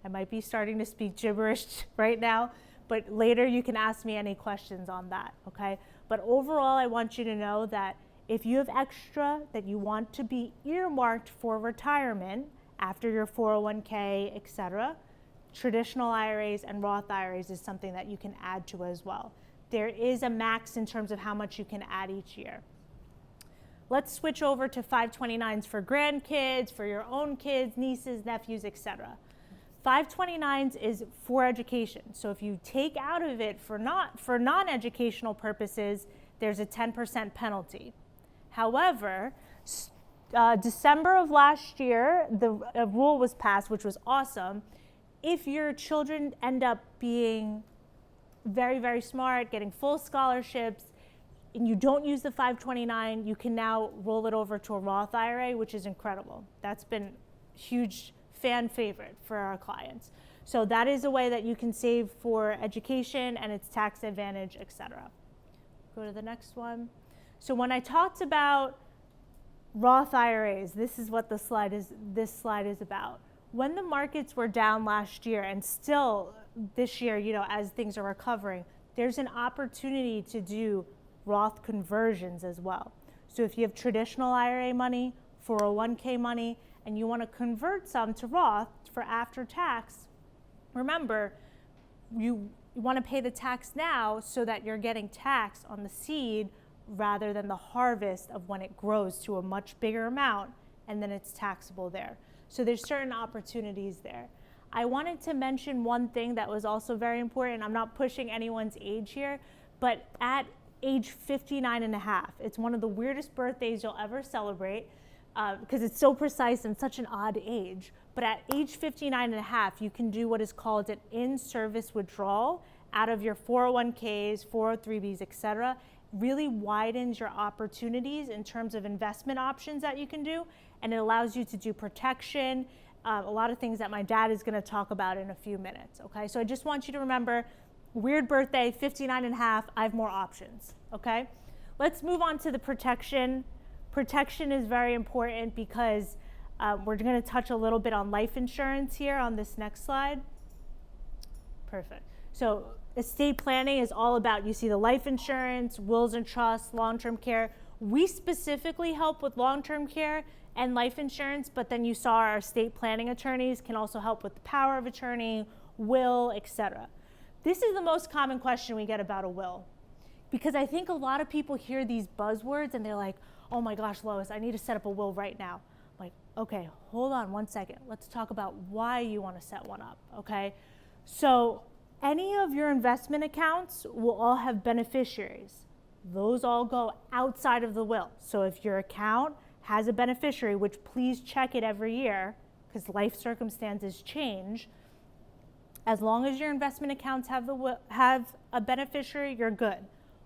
I might be starting to speak gibberish right now, but later you can ask me any questions on that, okay? But overall, I want you to know that if you have extra that you want to be earmarked for retirement after your 401k, etc., traditional IRAs and Roth IRAs is something that you can add to as well. There is a max in terms of how much you can add each year. Let's switch over to 529s for grandkids, for your own kids, nieces, nephews, etc. 529s is for education. So if you take out of it for non-educational purposes, there's a 10% penalty. However, December of last year, a rule was passed, which was awesome. If your children end up being very, very smart, getting full scholarships, and you don't use the 529, you can now roll it over to a Roth IRA, which is incredible. That's been huge fan favorite for our clients. So that is a way that you can save for education and its tax advantage, etc. Go to the next one. So when I talked about Roth IRAs, this is what this slide is about. When the markets were down last year and still this year, you know, as things are recovering, there's an opportunity to do Roth conversions as well. So if you have traditional IRA money, 401k money, and you want to convert some to Roth for after tax, remember, you want to pay the tax now so that you're getting tax on the seed rather than the harvest of when it grows to a much bigger amount, and then it's taxable there. So there's certain opportunities there. I wanted to mention one thing that was also very important. I'm not pushing anyone's age here, but at age 59 and a half, it's one of the weirdest birthdays you'll ever celebrate, because it's so precise and such an odd age. But at age 59 and a half, you can do what is called an in-service withdrawal out of your 401ks, 403bs, etc. Really widens your opportunities in terms of investment options that you can do, and it allows you to do protection, a lot of things that my dad is going to talk about in a few minutes, okay? So I just want you to remember, weird birthday, 59 and a half, I have more options, okay? Let's move on to the protection. Protection is very important because we're going to touch a little bit on life insurance here on this next slide. Perfect. So estate planning is all about, you see the life insurance, wills and trusts, long-term care. We specifically help with long-term care and life insurance, but then you saw our estate planning attorneys can also help with the power of attorney, will, etc. This is the most common question we get about a will, because I think a lot of people hear these buzzwords and they're like, oh my gosh, Lois, I need to set up a will right now. I'm like, okay, hold on one second. Let's talk about why you want to set one up, okay? So any of your investment accounts will all have beneficiaries. Those all go outside of the will. So if your account has a beneficiary, which please check it every year because life circumstances change, as long as your investment accounts have a beneficiary, you're good.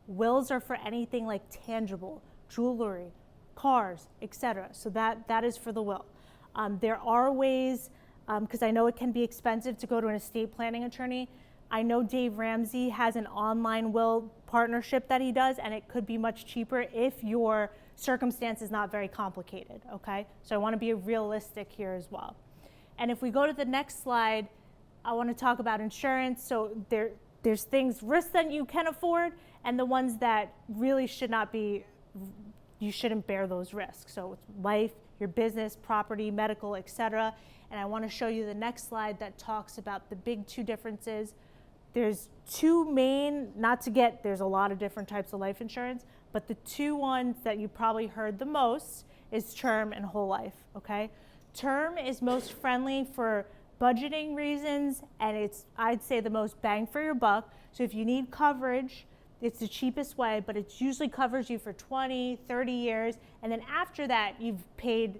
Wills are for anything like tangible, jewelry, cars, etc. So that is for the will. There are ways, because I know it can be expensive to go to an estate planning attorney. I know Dave Ramsey has an online will partnership that he does, and it could be much cheaper if your circumstance is not very complicated, okay? So I want to be realistic here as well. And if we go to the next slide, I want to talk about insurance. So there's things, risks that you can afford, and the ones that really should not be, you shouldn't bear those risks. So it's life, your business, property, medical, etc. And I want to show you the next slide that talks about the big two differences. There's two main, there's a lot of different types of life insurance, but the two ones that you probably heard the most is term and whole life, okay? Term is most friendly for budgeting reasons, and it's, I'd say, the most bang for your buck. So if you need coverage, it's the cheapest way, but it usually covers you for 20, 30 years, and then after that, you've paid,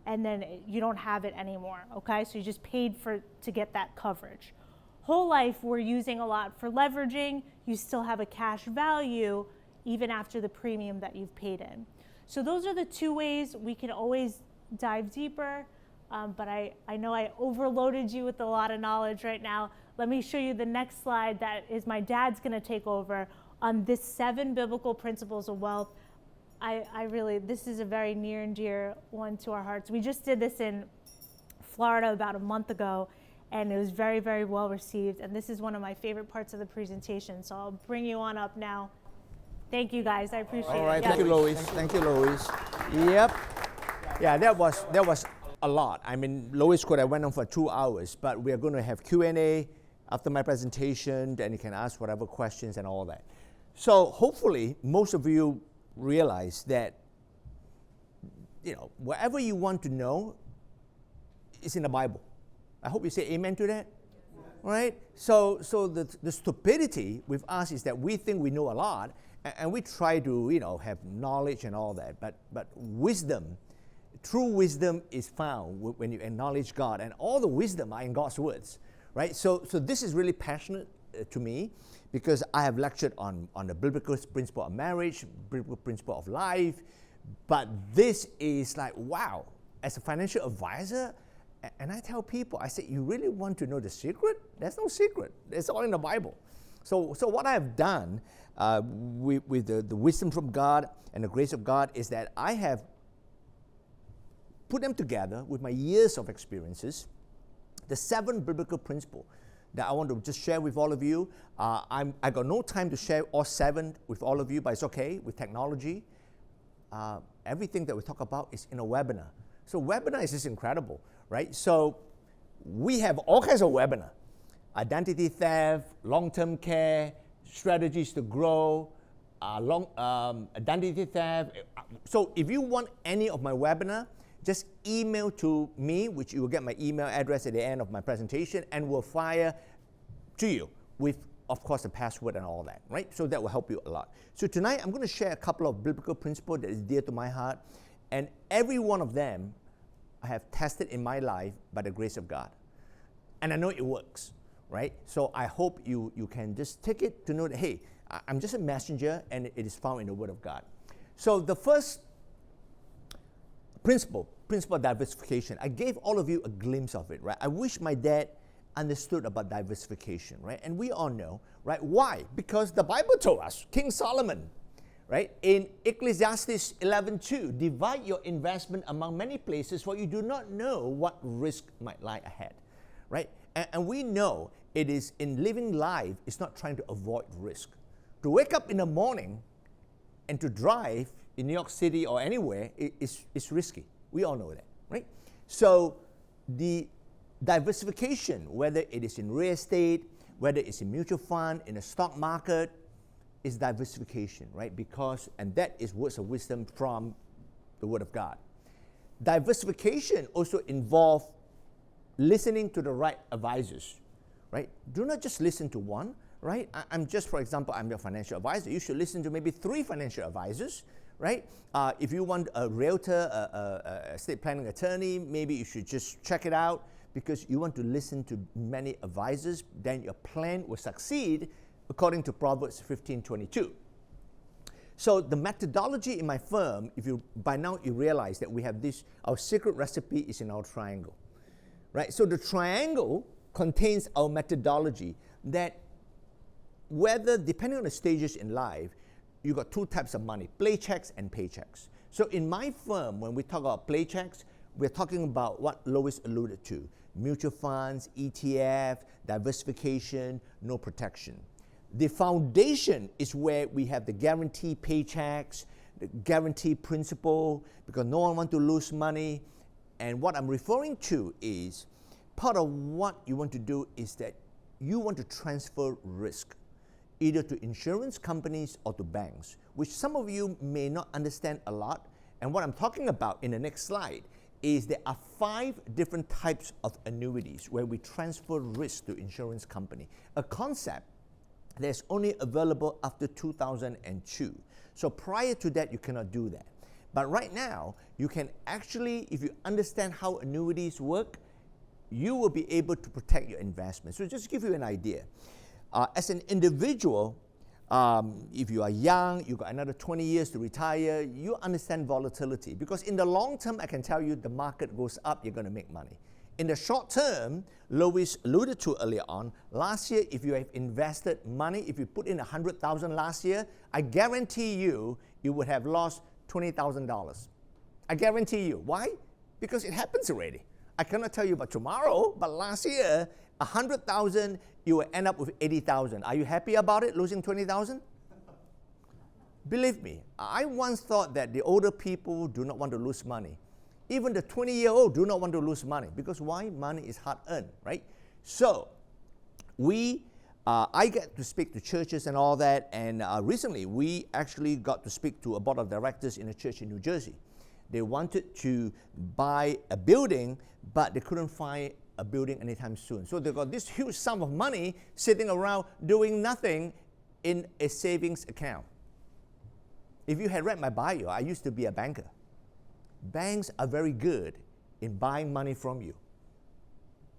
and then you don't have it anymore, okay? So you just paid to get that coverage. Whole life, we're using a lot for leveraging. You still have a cash value even after the premium that you've paid in. So those are the two ways. We can always dive deeper, but I know I overloaded you with a lot of knowledge right now. Let me show you the next slide that is my dad's gonna take over on this 7 biblical principles of wealth. This is a very near and dear one to our hearts. We just did this in Florida about a month ago, and it was very, very well received. And this is one of my favorite parts of the presentation. So I'll bring you on up now. Thank you guys, I appreciate it. All right, thank you, Lois. Thank you, Lois. Yep. Yeah, that was a lot. I mean, Lois could have went on for 2 hours, but we are going to have Q&A after my presentation, then you can ask whatever questions and all that. So hopefully, most of you realize that, whatever you want to know is in the Bible. I hope you say amen to that. Yeah. Right? So the stupidity with us is that we think we know a lot, and we try to, have knowledge and all that. But wisdom, true wisdom is found when you acknowledge God, and all the wisdom are in God's words, right? So this is really passionate to me, because I have lectured on the biblical principle of marriage, biblical principle of life, but this is like, wow, as a financial advisor. And I tell people, I say, you really want to know the secret? There's no secret. It's all in the Bible. So what I've done with the wisdom from God and the grace of God is that I have put them together with my years of experiences, the 7 biblical principles that I want to just share with all of you. I got no time to share all 7 with all of you, but it's okay with technology. Everything that we talk about is in a webinar. So webinar is just incredible, right? So we have all kinds of webinar. Identity theft, long-term care, strategies to grow, identity theft. So if you want any of my webinar, just email to me, which you will get my email address at the end of my presentation, and we'll fire to you with, of course, the password and all that, right? So that will help you a lot. So tonight, I'm going to share a couple of biblical principles that is dear to my heart, and every one of them I have tested in my life by the grace of God. And I know it works, right? So I hope you can just take it to know that, hey, I'm just a messenger, and it is found in the Word of God. So the first principle of diversification, I gave all of you a glimpse of it, right? I wish my dad understood about diversification, right? And we all know, right? Why? Because the Bible told us, King Solomon, right? In Ecclesiastes 11:2, divide your investment among many places, for you do not know what risk might lie ahead, right? And we know it is in living life, it's not trying to avoid risk. To wake up in the morning and to drive in New York City or anywhere is risky. We all know that, right? So the diversification, whether it is in real estate, whether it's in mutual fund, in the stock market, is diversification, right? Because, and that is words of wisdom from the Word of God. Diversification also involves listening to the right advisors, right? Do not just listen to one, right? I'm just, for example, I'm your financial advisor. You should listen to maybe 3 financial advisors, right? If you want a realtor, a estate planning attorney, maybe you should just check it out, because you want to listen to many advisors, then your plan will succeed according to Proverbs 15:22. So the methodology in my firm, if you by now you realize that we have this, our secret recipe is in our triangle, right? So the triangle contains our methodology that whether, depending on the stages in life, you got 2 types of money, play checks and paychecks. So in my firm, when we talk about play checks, we're talking about what Lois alluded to, mutual funds, ETF, diversification, no protection. The foundation is where we have the guaranteed paychecks, the guaranteed principal, because no one wants to lose money. And what I'm referring to is part of what you want to do is that you want to transfer risk, either to insurance companies or to banks, which some of you may not understand a lot. And what I'm talking about in the next slide is there are 5 different types of annuities where we transfer risk to insurance company, a concept that's only available after 2002. So prior to that, you cannot do that. But right now, you can actually, if you understand how annuities work, you will be able to protect your investment. So just to give you an idea, as an individual, if you are young, you've got another 20 years to retire, you understand volatility. Because in the long term, I can tell you the market goes up, you're going to make money. In the short term, Lois alluded to earlier on, last year, if you have invested money, if you put in $100,000 last year, I guarantee you, you would have lost $20,000. I guarantee you. Why? Because it happens already. I cannot tell you about tomorrow, but last year, 100,000, you will end up with 80,000. Are you happy about it, losing 20,000? Believe me, I once thought that the older people do not want to lose money. Even the 20-year-old do not want to lose money. Because why? Money is hard earned, right? So, I get to speak to churches and all that, and recently we actually got to speak to a board of directors in a church in New Jersey. They wanted to buy a building, but they couldn't find a building anytime soon. So they got this huge sum of money sitting around doing nothing in a savings account. If you had read my bio, I used to be a banker. Banks are very good in buying money from you,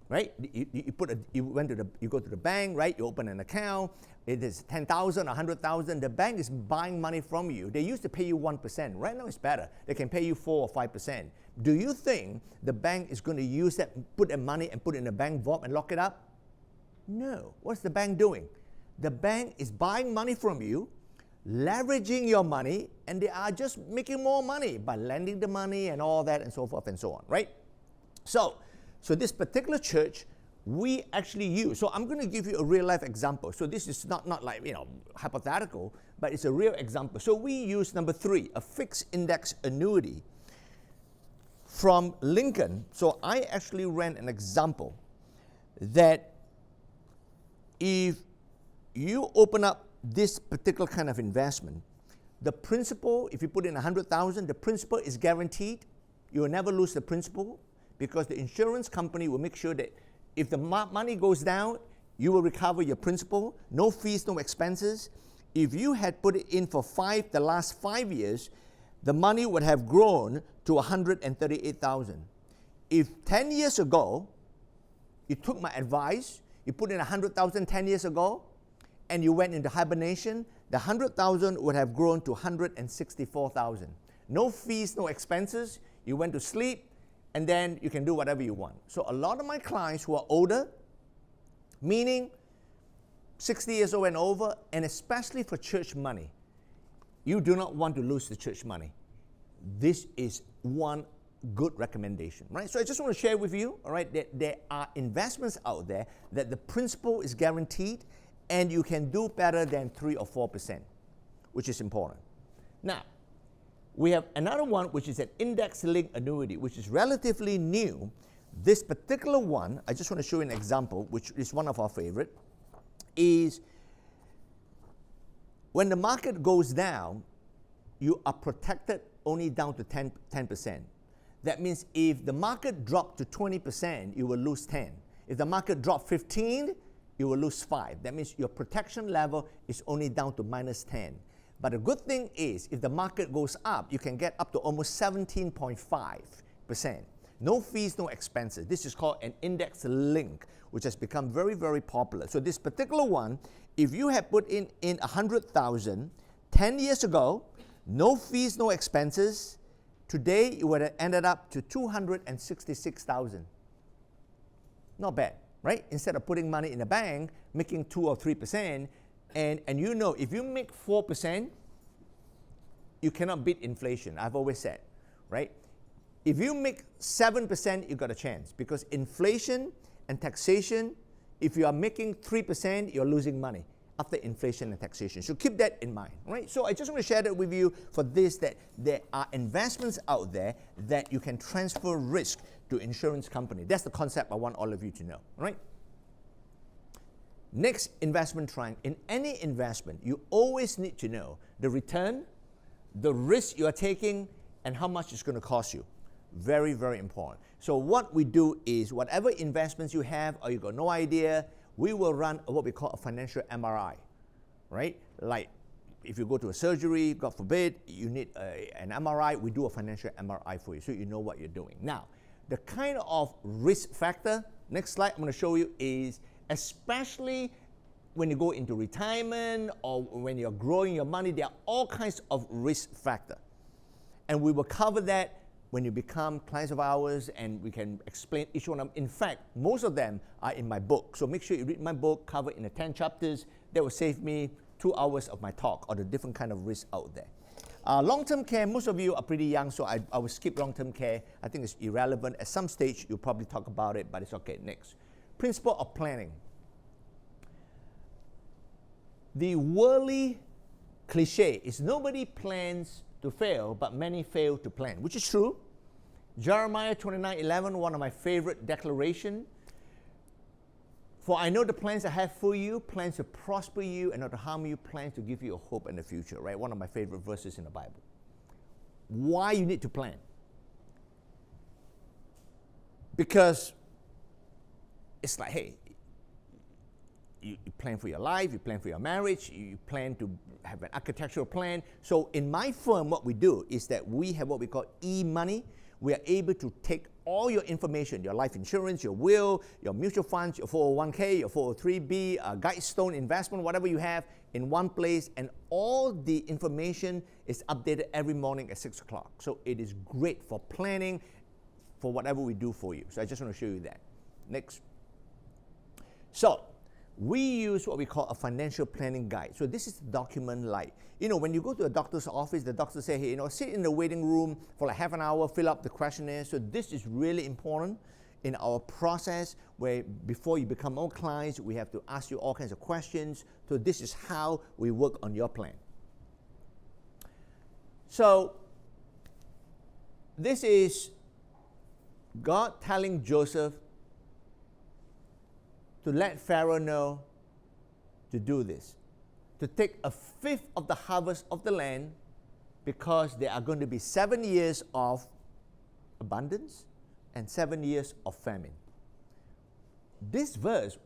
right? You go to the bank, right? You open an account. It is 10,000, 100,000. The bank is buying money from you. They used to pay you 1%. Right now it's better. They can pay you 4 or 5%. Do you think the bank is going to use that, put their money and put it in a bank vault and lock it up? No. What's the bank doing? The bank is buying money from you, leveraging your money, and they are just making more money by lending the money and all that and so forth and so on, right? So this particular church, we actually use, so I'm going to give you a real life example. So this is not like, hypothetical, but it's a real example. So we use number 3, a fixed index annuity from Lincoln. So I actually ran an example that if you open up this particular kind of investment, the principal, if you put in 100,000, the principal is guaranteed. You will never lose the principal because the insurance company will make sure that if the money goes down, you will recover your principal, no fees, no expenses. If you had put it in for the last 5 years, the money would have grown to 138,000. If 10 years ago, you took my advice, you put in 100,000 10 years ago, and you went into hibernation, the 100,000 would have grown to 164,000. No fees, no expenses. You went to sleep, and then you can do whatever you want. So a lot of my clients who are older, meaning 60 years old and over, and especially for church money. You do not want to lose the church money. This is one good recommendation, right? So I just want to share with you, all right, that there are investments out there that the principal is guaranteed and you can do better than 3 or 4%, which is important. Now, we have another one, which is an index-linked annuity, which is relatively new. This particular one, I just want to show you an example, which is one of our favorite, is when the market goes down, you are protected only down to 10%. That means if the market dropped to 20%, you will lose 10. If the market dropped 15, you will lose 5. That means your protection level is only down to minus 10. But the good thing is, if the market goes up, you can get up to almost 17.5%. No fees, no expenses. This is called an index link, which has become very, very popular. So this particular one, if you had put in 100,000 10 years ago, no fees, no expenses, today you would have ended up to 266,000. Not bad, right? Instead of putting money in the bank, making 2 or 3%, and you know, if you make 4%, you cannot beat inflation, I've always said, right? If you make 7%, you got a chance, because inflation and taxation, if you are making 3%, you're losing money after inflation and taxation. So keep that in mind, right? So I just want to share that with you for this, that there are investments out there that you can transfer risk to insurance company. That's the concept I want all of you to know, right? Next investment triangle. In any investment, you always need to know the return, the risk you are taking, and how much it's going to cost you. Very, very important. So what we do is whatever investments you have or you got no idea, we will run what we call a financial MRI, right? Like if you go to a surgery, God forbid, you need an MRI, we do a financial MRI for you so you know what you're doing. Now, the kind of risk factor, next slide I'm going to show you, is especially when you go into retirement or when you're growing your money, there are all kinds of risk factor. And we will cover that when you become clients of ours, and we can explain each one of them. In fact, most of them are in my book. So make sure you read my book, covered in the 10 chapters. That will save me 2 hours of my talk on the different kind of risks out there. Long-term care, most of you are pretty young, so I will skip long-term care. I think it's irrelevant. At some stage, you'll probably talk about it, but it's okay. Next. Principle of planning. The worldly cliche is nobody plans to fail, but many fail to plan, which is true. Jeremiah 29:11, one of my favorite declaration. For I know the plans I have for you, plans to prosper you and not to harm you, plans to give you a hope in the future, right? One of my favorite verses in the Bible. Why you need to plan? Because it's like, hey, you plan for your life, you plan for your marriage, you plan to have an architectural plan. So in my firm, what we do is that we have what we call e-money. We are able to take all your information, your life insurance, your will, your mutual funds, your 401k, your 403b, Guidestone investment, whatever you have, in one place, and all the information is updated every morning at 6 o'clock. So it is great for planning for whatever we do for you. So I just want to show you that. Next. So we use what we call a financial planning guide. So this is a document like, when you go to a doctor's office, the doctor say, hey, sit in the waiting room for like half an hour, fill up the questionnaire. So this is really important in our process where before you become our clients, we have to ask you all kinds of questions. So this is how we work on your plan. So this is God telling Joseph to let Pharaoh know to do this, to take a fifth of the harvest of the land, because there are going to be 7 years of abundance and 7 years of famine. This verse,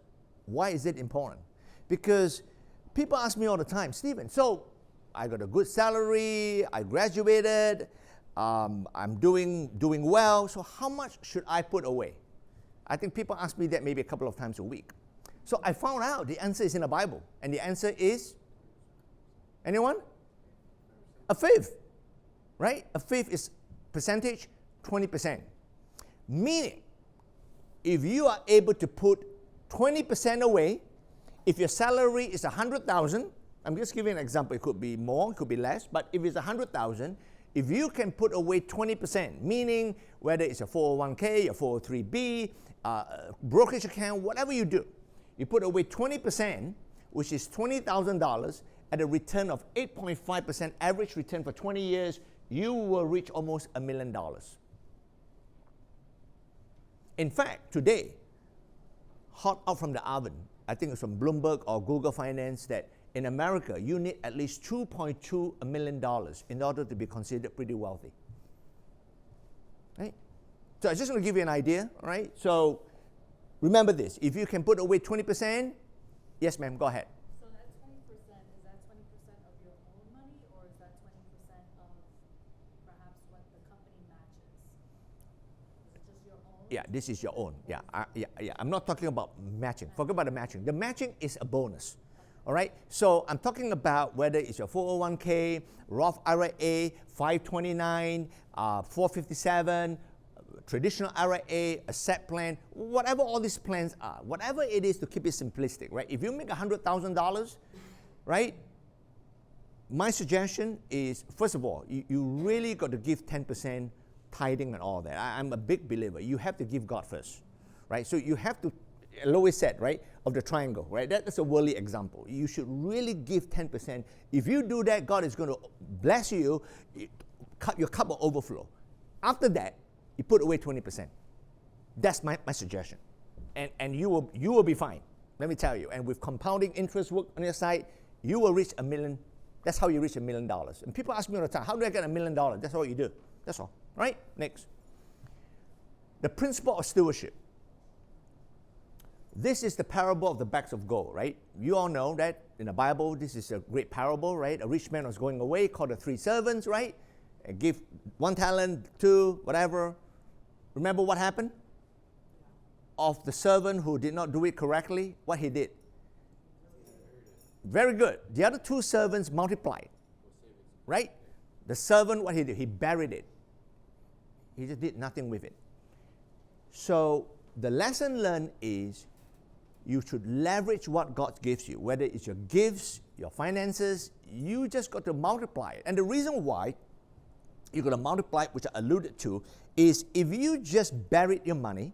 why is it important? Because people ask me all the time, Stephen, so I got a good salary, I graduated, I'm doing well, so how much should I put away? I think people ask me that maybe a couple of times a week. So I found out the answer is in the Bible. And the answer is, anyone? A fifth, right? A fifth is percentage, 20%. Meaning, if you are able to put 20% away. If your salary is 100,000, I'm just giving an example. It could be more, it could be less, but if it's 100,000, if you can put away 20%, meaning whether it's a 401k, a 403b, brokerage account, whatever you do, you put away 20%, which is $20,000 at a return of 8.5% average return for 20 years, you will reach almost $1 million. In fact, today, hot out from the oven, I think it's from Bloomberg or Google Finance, that in America, you need at least $2.2 million in order to be considered pretty wealthy. Right? So I just want to give you an idea, right? So remember this, if you can put away 20%, yes ma'am, go ahead. So that 20%, is that 20% of your own money, or is that 20% of perhaps what the company matches? Is it just your own? Yeah, this is your own. Yeah. I'm not talking about matching. Forget about the matching. The matching is a bonus. All right? So I'm talking about whether it's your 401k, Roth IRA, 529, 457, traditional IRA, a set plan, whatever all these plans are, whatever it is to keep it simplistic, right? If you make $100,000, right, my suggestion is, first of all, you really got to give 10% tithing and all that. I'm a big believer. You have to give God first, right? So you have to, Lois said, right, of the triangle, right? That's a worldly example. You should really give 10%. If you do that, God is going to bless you, your cup will overflow. After that, you put away 20%. That's my suggestion. And you will be fine, let me tell you. And with compounding interest work on your side, you will reach $1 million. That's how you reach $1 million. And people ask me all the time, how do I get $1 million? That's all you do. That's all. Right? Next. The principle of stewardship. This is the parable of the bags of gold, right? You all know that in the Bible, this is a great parable, right? A rich man was going away, called the 3 servants, right? And give 1 talent, 2, whatever. Remember what happened? Of the servant who did not do it correctly, what he did? Very good. The other 2 servants multiplied, right? The servant, what he did? He buried it. He just did nothing with it. So the lesson learned is you should leverage what God gives you, whether it's your gifts, your finances, you just got to multiply it. And the reason why you're going to multiply it, which I alluded to, is if you just buried your money,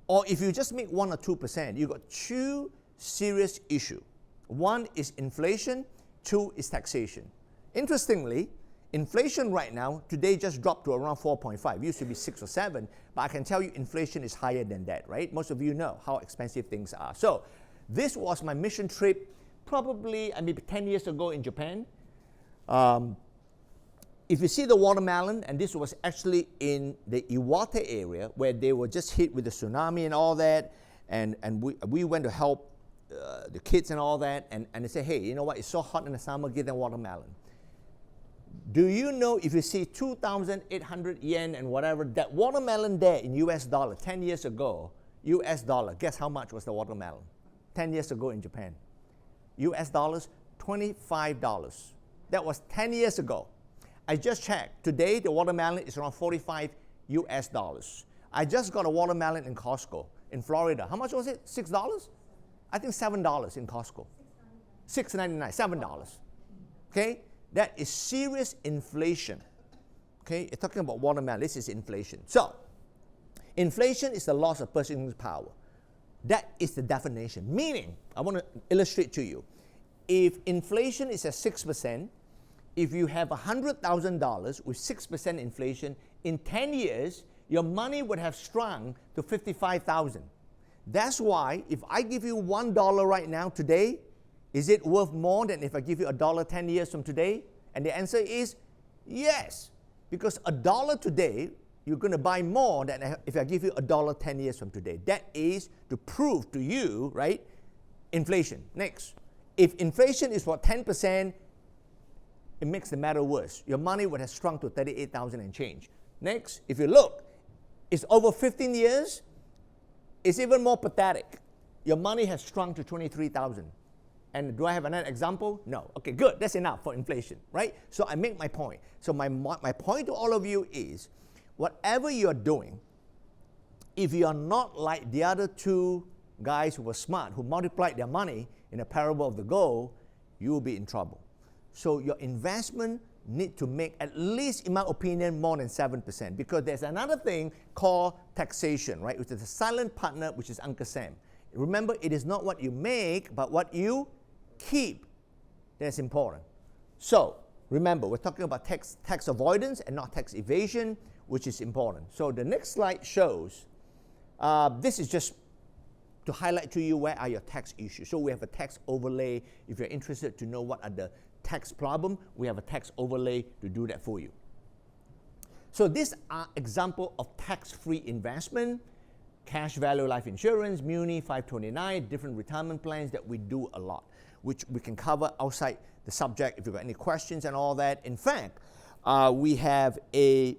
or if you just make 1 or 2%, you got 2 serious issues. 1 is inflation, 2 is taxation. Interestingly, inflation right now, today just dropped to around 4.5. It used to be 6 or 7, but I can tell you inflation is higher than that, right? Most of you know how expensive things are. So this was my mission trip probably maybe 10 years ago in Japan. If you see the watermelon, and this was actually in the Iwate area where they were just hit with the tsunami and all that, and we went to help the kids and all that, and they say, hey, you know what, it's so hot in the summer, give them watermelon. Do you know if you see 2,800 yen and whatever, that watermelon there in US dollar 10 years ago, US dollar, guess how much was the watermelon 10 years ago in Japan? US dollars, $25. That was 10 years ago. I just checked. Today, the watermelon is around 45 US dollars. I just got a watermelon in Costco in Florida. How much was it? $6? I think $7 in Costco. $6.99, $7. Okay? That is serious inflation. Okay? You're talking about watermelon. This is inflation. So, inflation is the loss of purchasing power. That is the definition. Meaning, I want to illustrate to you. If inflation is at 6%, if you have $100,000 with 6% inflation, in 10 years, your money would have shrunk to $55,000. That's why if I give you $1 right now today, is it worth more than if I give you $1 10 years from today? And the answer is yes. Because $1 today, you're going to buy more than if I give you $1 10 years from today. That is to prove to you, right, inflation. Next. If inflation is what, 10%, it makes the matter worse. Your money would have shrunk to $38,000 and change. Next, if you look, it's over 15 years, it's even more pathetic. Your money has shrunk to $23,000. And do I have another example? No. Okay, good. That's enough for inflation, right? So I make my point. So my point to all of you is, whatever you're doing, if you are not like the other 2 guys who were smart, who multiplied their money in a parable of the gold, you will be in trouble. So your investment need to make at least, in my opinion, more than 7%, because there's another thing called taxation, right? Which is a silent partner, which is Uncle Sam. Remember, it is not what you make, but what you keep. That's important. So remember, we're talking about tax avoidance and not tax evasion, which is important. So the next slide shows, this is just to highlight to you where are your tax issues. So we have a tax overlay. If you're interested to know what are the tax problem, we have a tax overlay to do that for you. So these are example of tax-free investment, cash value life insurance, Muni 529, different retirement plans that we do a lot, which we can cover outside the subject if you've got any questions and all that. In fact, we have an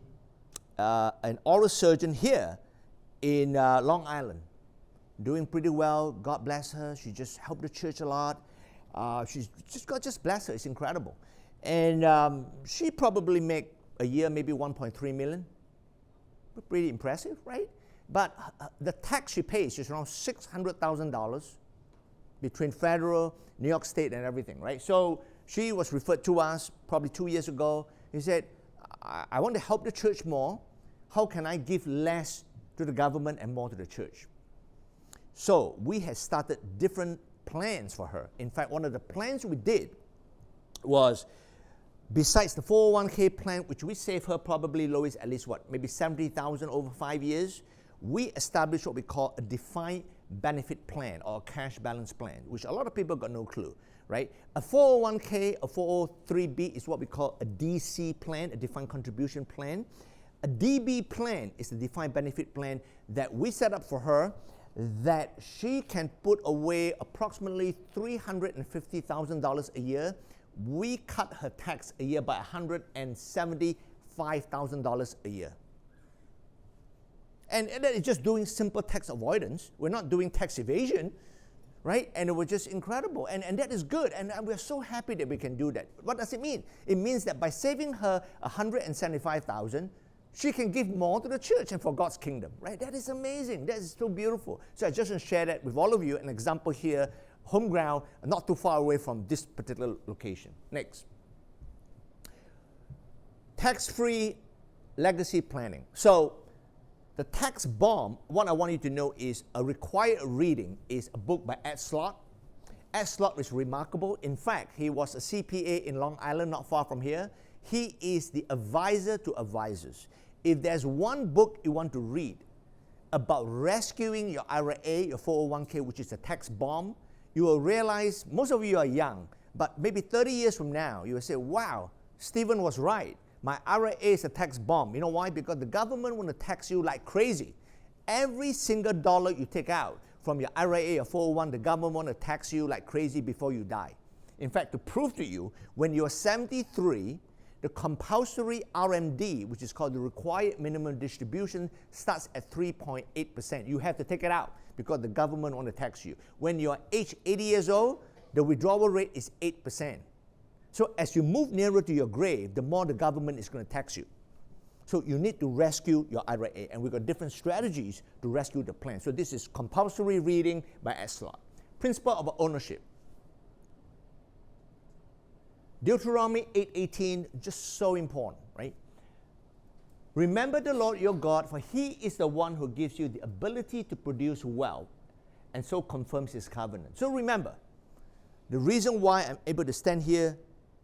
oral surgeon here in Long Island, doing pretty well. God bless her. She just helped the church a lot. She's just God just bless her. It's incredible. And she probably make a year maybe 1.3 million. Pretty impressive, right? But the tax she pays is around $600,000 between federal, New York State, and everything, right? So she was referred to us probably 2 years ago. He said, I want to help the church more. How can I give less to the government and more to the church? So we had started different plans for her. In fact, one of the plans we did was, besides the 401k plan, which we saved her probably, Lois, at least what, maybe $70,000 over 5 years, we established what we call a defined benefit plan or a cash balance plan, which a lot of people got no clue, right? A 401k, a 403b is what we call a DC plan, a defined contribution plan. A DB plan is the defined benefit plan that we set up for her, that she can put away approximately $350,000 a year. We cut her tax a year by $175,000 a year. And that is just doing simple tax avoidance. We're not doing tax evasion, right? And it was just incredible. And that is good. And we're so happy that we can do that. What does it mean? It means that by saving her $175,000, she can give more to the church and for God's kingdom, right? That is amazing. That is so beautiful. So I just want to share that with all of you. An example here, home ground, not too far away from this particular location. Next. Tax-free legacy planning. So the tax bomb, what I want you to know is a required reading is a book by Ed Slott. Ed Slott is remarkable. In fact, he was a CPA in Long Island, not far from here. He is the advisor to advisors. If there's one book you want to read about rescuing your IRA, your 401k, which is a tax bomb, you will realize, most of you are young, but maybe 30 years from now, you will say, wow, Stephen was right. My IRA is a tax bomb. You know why? Because the government want to tax you like crazy. Every single dollar you take out from your IRA or 401, the government want to tax you like crazy before you die. In fact, to prove to you, when you're 73, the compulsory RMD, which is called the required minimum distribution, starts at 3.8%. You have to take it out because the government want to tax you. When you're age 80 years old, the withdrawal rate is 8%. So as you move nearer to your grave, the more the government is going to tax you. So you need to rescue your IRA, and we've got different strategies to rescue the plan. So this is compulsory reading by Ed Slott. Principle of ownership. Deuteronomy 8:18, just so important, right? Remember the Lord your God, for he is the one who gives you the ability to produce wealth, and so confirms his covenant. So remember, the reason why I'm able to stand here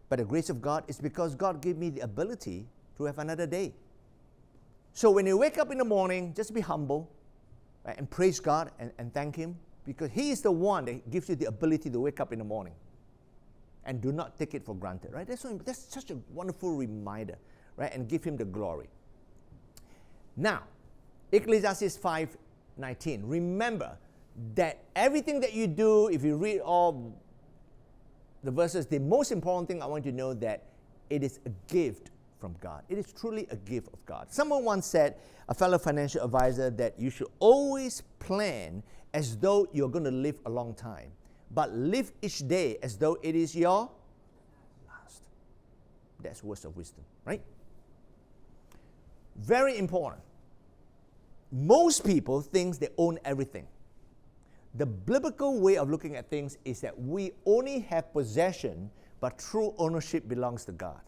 by the grace of God is because God gave me the ability to have another day. So when you wake up in the morning, just be humble, right, and praise God and thank him, because he is the one that gives you the ability to wake up in the morning. And do not take it for granted, right? That's such a wonderful reminder, right? And give him the glory. Now, Ecclesiastes 5:19. Remember that everything that you do, if you read all the verses, the most important thing I want you to know that it is a gift from God. It is truly a gift of God. Someone once said, a fellow financial advisor, that you should always plan as though you're going to live a long time, but live each day as though it is your last. That's words of wisdom, right? Very important. Most people think they own everything. The biblical way of looking at things is that we only have possession, but true ownership belongs to God.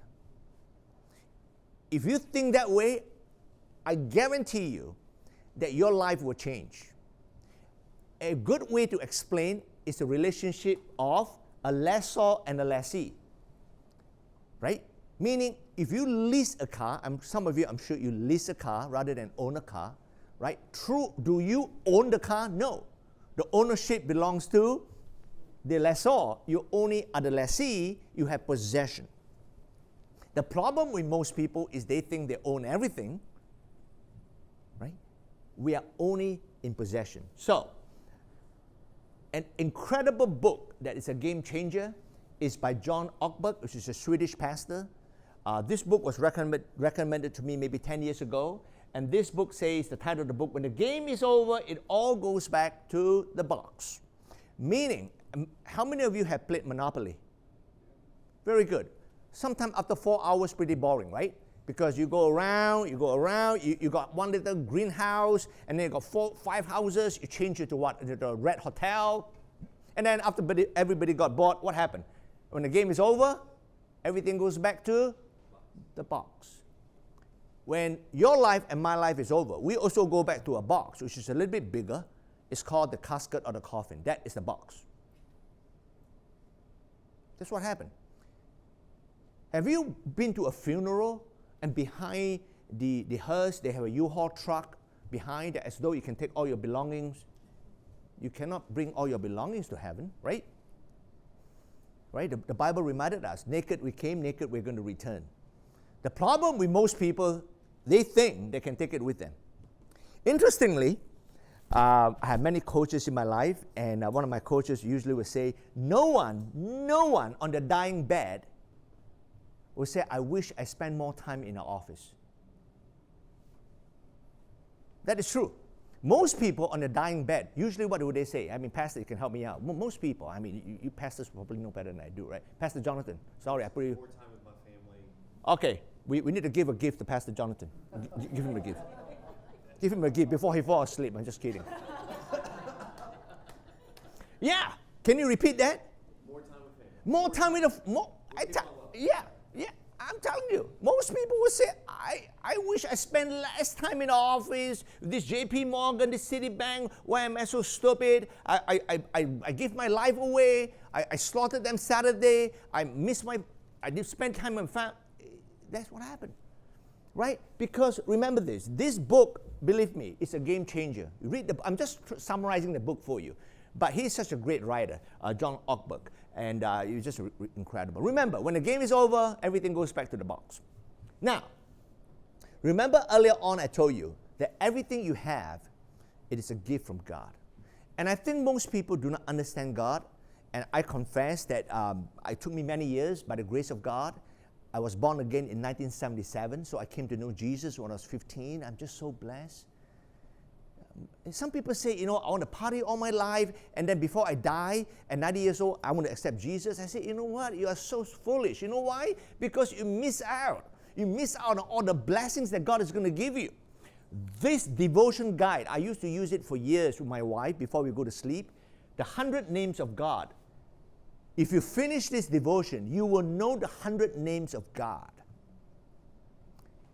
If you think that way, I guarantee you that your life will change. A good way to explain is the relationship of a lessor and a lessee, right? Meaning, if you lease a car, some of you, I'm sure you lease a car rather than own a car, right? True, do you own the car? No. The ownership belongs to the lessor. You only are the lessee, you have possession. The problem with most people is they think they own everything, right? We are only in possession. So, an incredible book that is a game changer is by John Ockberg, which is a Swedish pastor. This book was recommended to me maybe 10 years ago. And this book says, the title of the book, when the game is over, it all goes back to the box. Meaning, how many of you have played Monopoly? Very good. Sometimes after 4 hours, pretty boring, right? Because you go around, you got one little greenhouse, and then you got 4, 5 houses, you change it to what? The Red Hotel. And then after everybody got bored, what happened? When the game is over, everything goes back to the box. When your life and my life is over, we also go back to a box, which is a little bit bigger. It's called the casket or the coffin. That is the box. That's what happened. Have you been to a funeral and behind the hearse, they have a U-Haul truck behind as though you can take all your belongings? You cannot bring all your belongings to heaven, right? Right? The Bible reminded us, naked we came, naked we're going to return. The problem with most people, they think they can take it with them. Interestingly, I have many coaches in my life, and one of my coaches usually would say, no one on the dying bed will say, I wish I spent more time in the office. That is true. Most people on the dying bed, usually what do they say? I mean, Pastor, you can help me out. Most people, I mean, you pastors probably know better than I do, right? Pastor Jonathan, sorry, I put you. More time with my family. Okay, we need to give a gift to Pastor Jonathan. Give him a gift. Give him a gift before he falls asleep. I'm just kidding. Yeah, can you repeat that? More time with family. More time with yeah. I'm telling you, most people will say, I wish I spent less time in the office, this JP Morgan, this Citibank, why am I so stupid? I give my life away, I slaughtered them Saturday, I did spend time with family. That's what happened, right? Because remember this book, believe me, is a game changer. You read I'm just summarizing the book for you. But he's such a great writer, John Ockberg, and he's just incredible. Remember, when the game is over, everything goes back to the box. Now, remember earlier on I told you that everything you have, it is a gift from God. And I think most people do not understand God, and I confess that it took me many years, by the grace of God. I was born again in 1977, so I came to know Jesus when I was 15. I'm just so blessed. Some people say, I want to party all my life, and then before I die, at 90 years old, I want to accept Jesus. I say, you know what? You are so foolish. You know why? Because you miss out. You miss out on all the blessings that God is going to give you. This devotion guide, I used to use it for years with my wife before we go to sleep. The 100 names of God. If you finish this devotion, you will know the 100 names of God.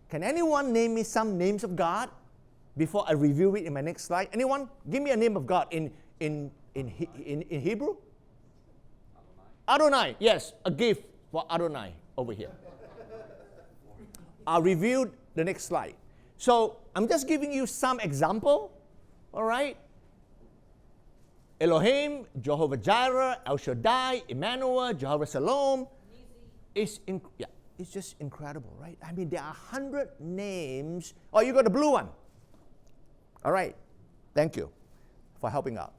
Can anyone name me some names of God before I review it in my next slide? Anyone? Give me a name of God in Hebrew? Adonai. Yes, a gift for Adonai over here. I'll review the next slide. So I'm just giving you some example, all right? Elohim, Jehovah Jireh, El Shaddai, Emmanuel, Jehovah Shalom. It's just incredible, right? I mean, there are 100 names. Oh, you got the blue one. All right. Thank you for helping out.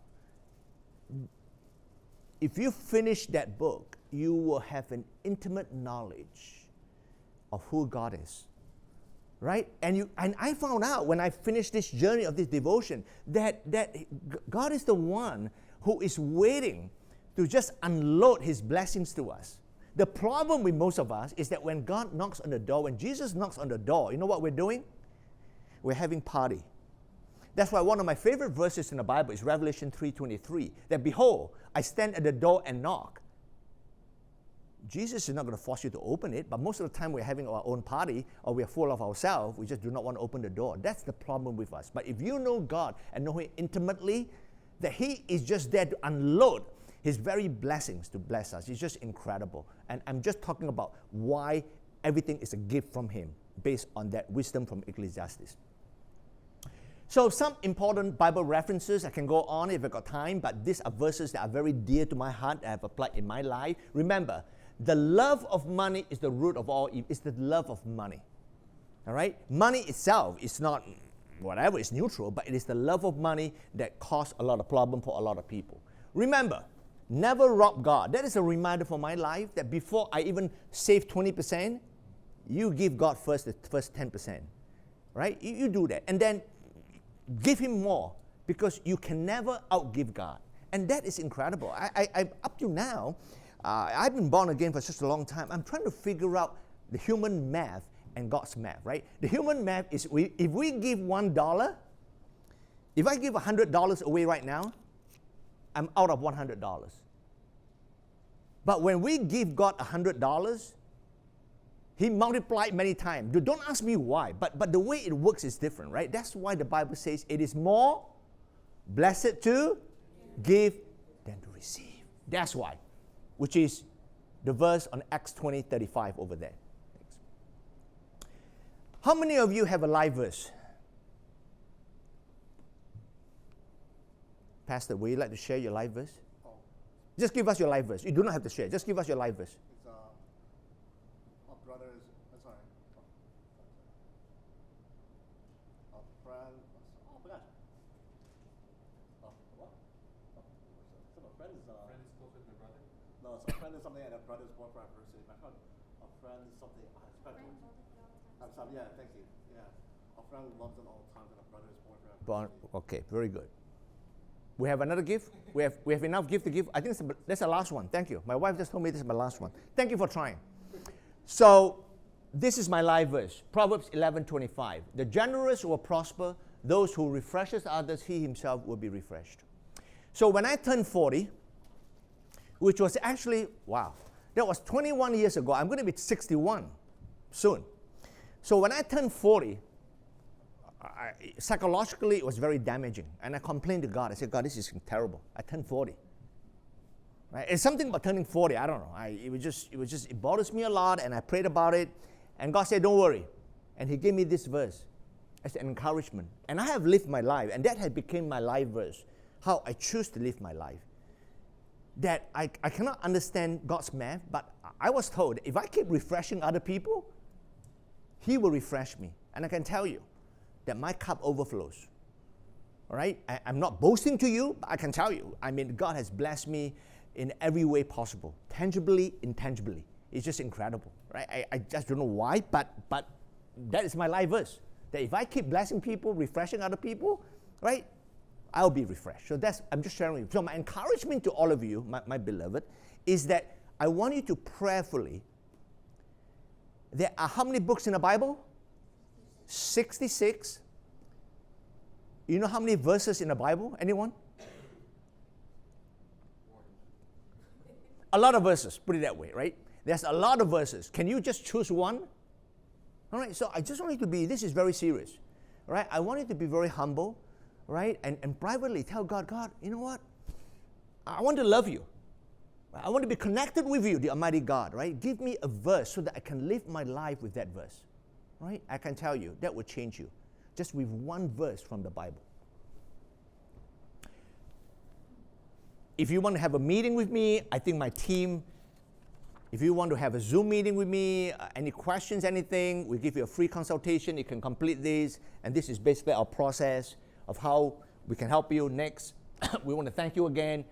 If you finish that book, you will have an intimate knowledge of who God is. Right? And I found out when I finished this journey of this devotion that God is the one who is waiting to just unload his blessings to us. The problem with most of us is that when God knocks on the door, when Jesus knocks on the door, you know what we're doing? We're having party. That's why one of my favorite verses in the Bible is Revelation 3:23, that behold, I stand at the door and knock. Jesus is not going to force you to open it, but most of the time we're having our own party or we're full of ourselves, we just do not want to open the door. That's the problem with us. But if you know God and know Him intimately, that He is just there to unload His very blessings to bless us. It's just incredible. And I'm just talking about why everything is a gift from Him based on that wisdom from Ecclesiastes. So some important Bible references, I can go on if I've got time, but these are verses that are very dear to my heart, that I have applied in my life. Remember, the love of money is the root of all evil. It's the love of money. All right? Money itself is not whatever, it's neutral, but it is the love of money that causes a lot of problem for a lot of people. Remember, never rob God. That is a reminder for my life that before I even save 20%, you give God first the first 10%. Right? You do that. And then give Him more, because you can never outgive God. And that is incredible. I up to now, I've been born again for such a long time. I'm trying to figure out the human math and God's math, right? The human math is if we give $1, if I give $100 away right now, I'm out of $100. But when we give God $100, He multiplied many times. Don't ask me why, but the way it works is different, right? That's why the Bible says it is more blessed to give than to receive. That's why, which is the verse on Acts 20:35 over there. Thanks. How many of you have a live verse? Pastor, would you like to share your live verse? Oh. Just give us your live verse. You do not have to share. Just give us your live verse. It's our brothers, sorry. Our friend, oh, I forgot. What? So my friend is, Friend is closer than brother? no, so a friend is something and a brother's born for anniversary. I thought a friend is something, I'm sorry, yeah, thank you, yeah. A friend loves them all the time and a brother is born for anniversary. Okay, very good. We have another gift? We have enough gift to give? I think that's the last one. Thank you. My wife just told me this is my last one. Thank you for trying. So, this is my live verse. Proverbs 11:25. The generous will prosper. Those who refreshes others, he himself will be refreshed. So when I turned 40, which was actually, wow, that was 21 years ago. I'm going to be 61 soon. So when I turned 40, psychologically, it was very damaging. And I complained to God. I said, God, this is terrible. I turned 40. Right? It's something about turning 40. I don't know. It bothers me a lot, and I prayed about it. And God said, don't worry. And He gave me this verse as an encouragement. And I have lived my life, and that had become my life verse, how I choose to live my life. That I cannot understand God's math, but I was told if I keep refreshing other people, He will refresh me. And I can tell you that my cup overflows. All right? I'm not boasting to you, but I can tell you, God has blessed me in every way possible, tangibly, intangibly. It's just incredible, right? I just don't know why, but that is my life verse. That if I keep blessing people, refreshing other people, right, I'll be refreshed. So I'm just sharing with you. So my encouragement to all of you, my beloved, is that I want you to prayerfully, there are how many books in the Bible? 66. You know how many verses in the Bible? Anyone? A lot of verses, put it that way, right? There's a lot of verses. Can you just choose one? All right, so I just want you to be, this is very serious, right? I want you to be very humble, right? And privately tell God, God, you know what? I want to love you. I want to be connected with you, the Almighty God, right? Give me a verse so that I can live my life with that verse, right? I can tell you, that will change you. Just with one verse from the Bible. If you want to have a meeting with me, I think my team, if you want to have a Zoom meeting with me, any questions, anything, we give you a free consultation. You can complete this. And this is basically our process of how we can help you. Next, we want to thank you again.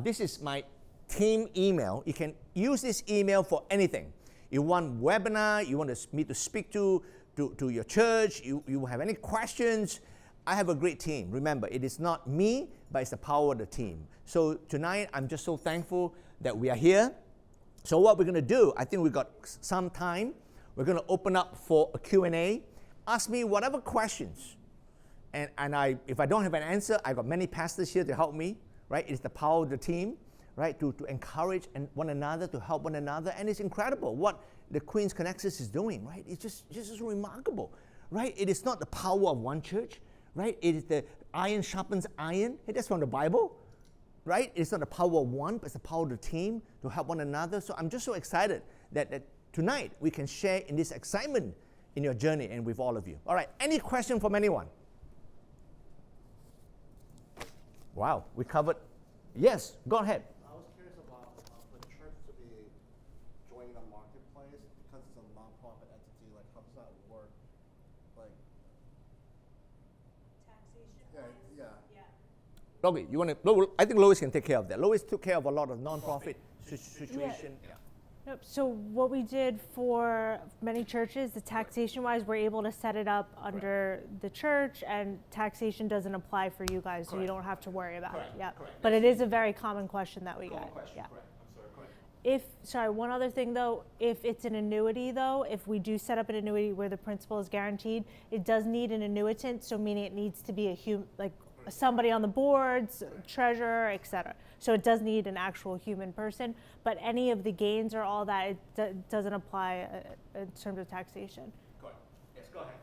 This is my team email. You can use this email for anything. You want webinar, you want me to speak to your church, you have any questions, I have a great team. Remember, it is not me, but it's the power of the team. So tonight, I'm just so thankful that we are here. So what we're going to do, I think we've got some time. We're going to open up for a Q&A. Ask me whatever questions And if I don't have an answer, I got many pastors here to help me, right? It's the power of the team, right? To encourage one another, to help one another. And it's incredible what the Queen's Connexus is doing, right? It's just remarkable, right? It is not the power of one church, right? It is the iron sharpens iron. Hey, that's from the Bible, right? It's not the power of one, but it's the power of the team to help one another. So I'm just so excited that tonight we can share in this excitement in your journey and with all of you. All right, any question from anyone? Wow, we covered. Yes, go ahead. I was curious about for the church to be joining a marketplace because it's a nonprofit entity. Like, how does that work? Like, Taxation. yeah. Okay, you want to? I think Lois can take care of that. Lois took care of a lot of nonprofit situation. Yeah. Nope. So what we did for many churches, the taxation-wise, we're able to set it up under the church, and taxation doesn't apply for you guys, so you don't have to worry about it. Yeah. But it is a very common question that we get. Yeah. One other thing though, if it's an annuity though, if we do set up an annuity where the principal is guaranteed, it does need an annuitant, so meaning it needs to be somebody on the boards, treasurer, etc. So it does need an actual human person, but any of the gains or all that, it doesn't apply in terms of taxation. Go ahead. Yes, go ahead.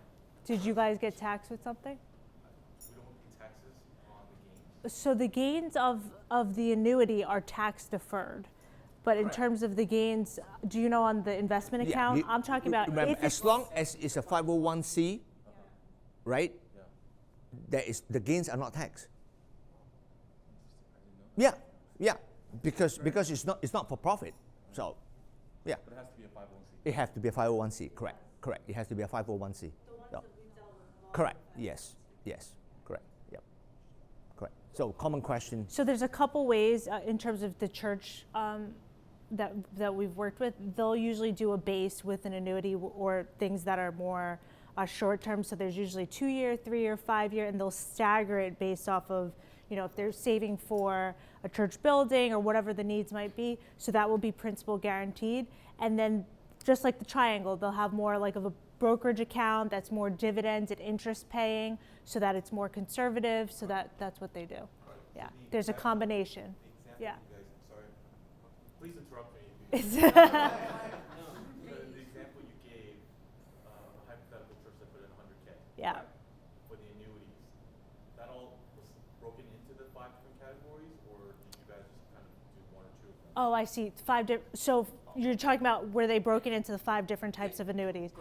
Did you guys get taxed with something? We don't pay taxes on the gains. So the gains of the annuity are tax deferred. But in terms of the gains, do you know on the investment account? I'm talking about remember, if as long as it's a 501c, right? The gains are not taxed. Yeah, because it's not for profit. So, yeah. But it has to be a 501c. It has to be a 501c. Correct. It has to be a 501c. No. Correct. Yes. Correct. Yep. Correct. So, common question. So there's a couple ways in terms of the church that we've worked with. They'll usually do a base with an annuity or things that are more short term. So there's usually 2-year, 3-year, 5-year, and they'll stagger it based off of, if they're saving for a church building or whatever the needs might be. So that will be principal guaranteed. And then just like the triangle, they'll have more like of a brokerage account that's more dividends and interest paying, so that it's more conservative. So that's what they do. Yeah, there's a combination. Yeah. Please interrupt me. The example you gave, a hypothetical church that put in $100K. Yeah. For the annuities, that all was broken into the 5 different categories, or did you guys just kind of do 1 or 2 of them? Oh, I see. So you're talking about were they broken into the 5 different types of annuities?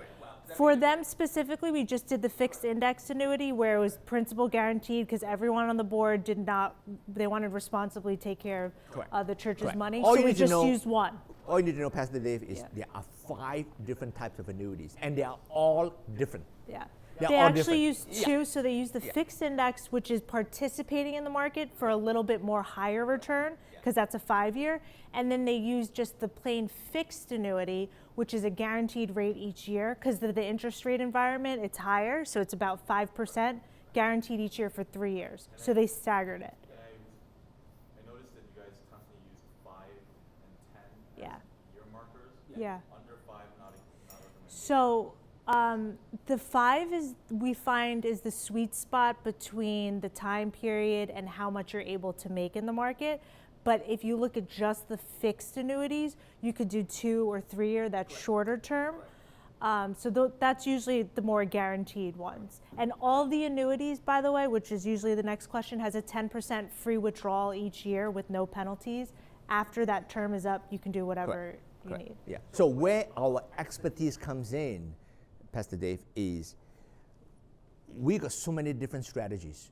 For them specifically, we just did the fixed index annuity where it was principal guaranteed because everyone on the board they wanted to responsibly take care of the church's money. All so we you need just to know, used one. All you need to know, Pastor Dave, is there are 5 different types of annuities, and they are all different. Yeah. They're They all actually different. use 2, so they use the fixed index, which is participating in the market for a little bit more higher return, because that's a 5-year, and then they use just the plain fixed annuity, which is a guaranteed rate each year, because of the interest rate environment, it's higher, so it's about 5% guaranteed each year for 3 years. So they staggered it. I noticed that you guys constantly use 5 and 10 Yeah. as year markers. Yeah. Under 5, not recommended. So the 5 we find is the sweet spot between the time period and how much you're able to make in the market. But if you look at just the fixed annuities, you could do 2 or 3-year, that's shorter term. That's usually the more guaranteed ones. And all the annuities, by the way, which is usually the next question, has a 10% free withdrawal each year with no penalties. After that term is up, you can do whatever you need. Yeah. So where our expertise comes in, Pastor Dave, is we got so many different strategies.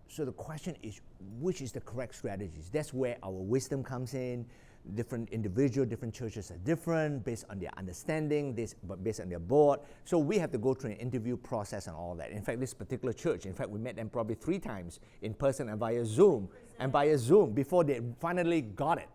So the question is, which is the correct strategies? That's where our wisdom comes in. Different churches are different based on their understanding, based on their board. So we have to go through an interview process and all that. In fact, this particular church, we met them probably 3 times in person and via Zoom, before they finally got it.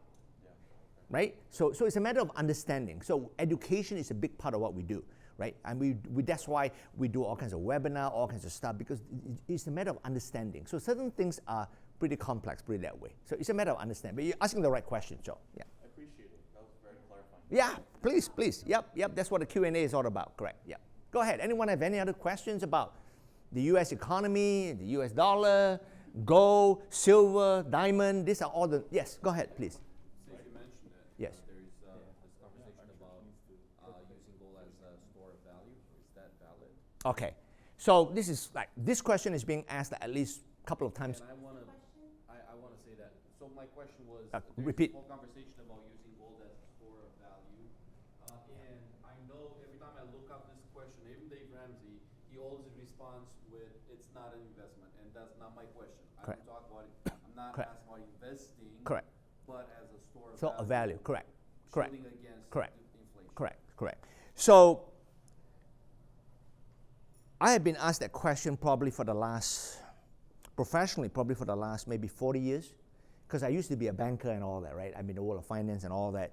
Right? So it's a matter of understanding. So education is a big part of what we do. Right? And that's why we do all kinds of webinar, all kinds of stuff, because it's a matter of understanding. So certain things are pretty complex, pretty that way. So it's a matter of understanding. But you're asking the right question, Joe. Yeah. I appreciate it. That was very clarifying. Yeah, please. Yep. That's what the Q&A is all about. Correct. Yeah. Go ahead. Anyone have any other questions about the US economy, the US dollar, gold, silver, diamond. These are all the, yes, go ahead, please. Since you mentioned it, Yes. there's this conversation about using gold as a store of value. Is that valid? Okay. So this is like, this question is being asked at least a couple of times. And I want to say that. So my question was, repeat. there's a whole conversation about using gold as a store of value. And I know every time I look up this question, even Dave Ramsey, he always responds with, it's not an investment. And that's not my question. I don't talk about it. I'm not Correct. asking about investing. Correct. But as a store of So a value, correct. Correct. shielding against Correct. inflation. Correct, correct. So I have been asked that question probably for the last, professionally, probably for the last maybe 40 years, because I used to be a banker and all that, right? I'm in the world of finance and all that.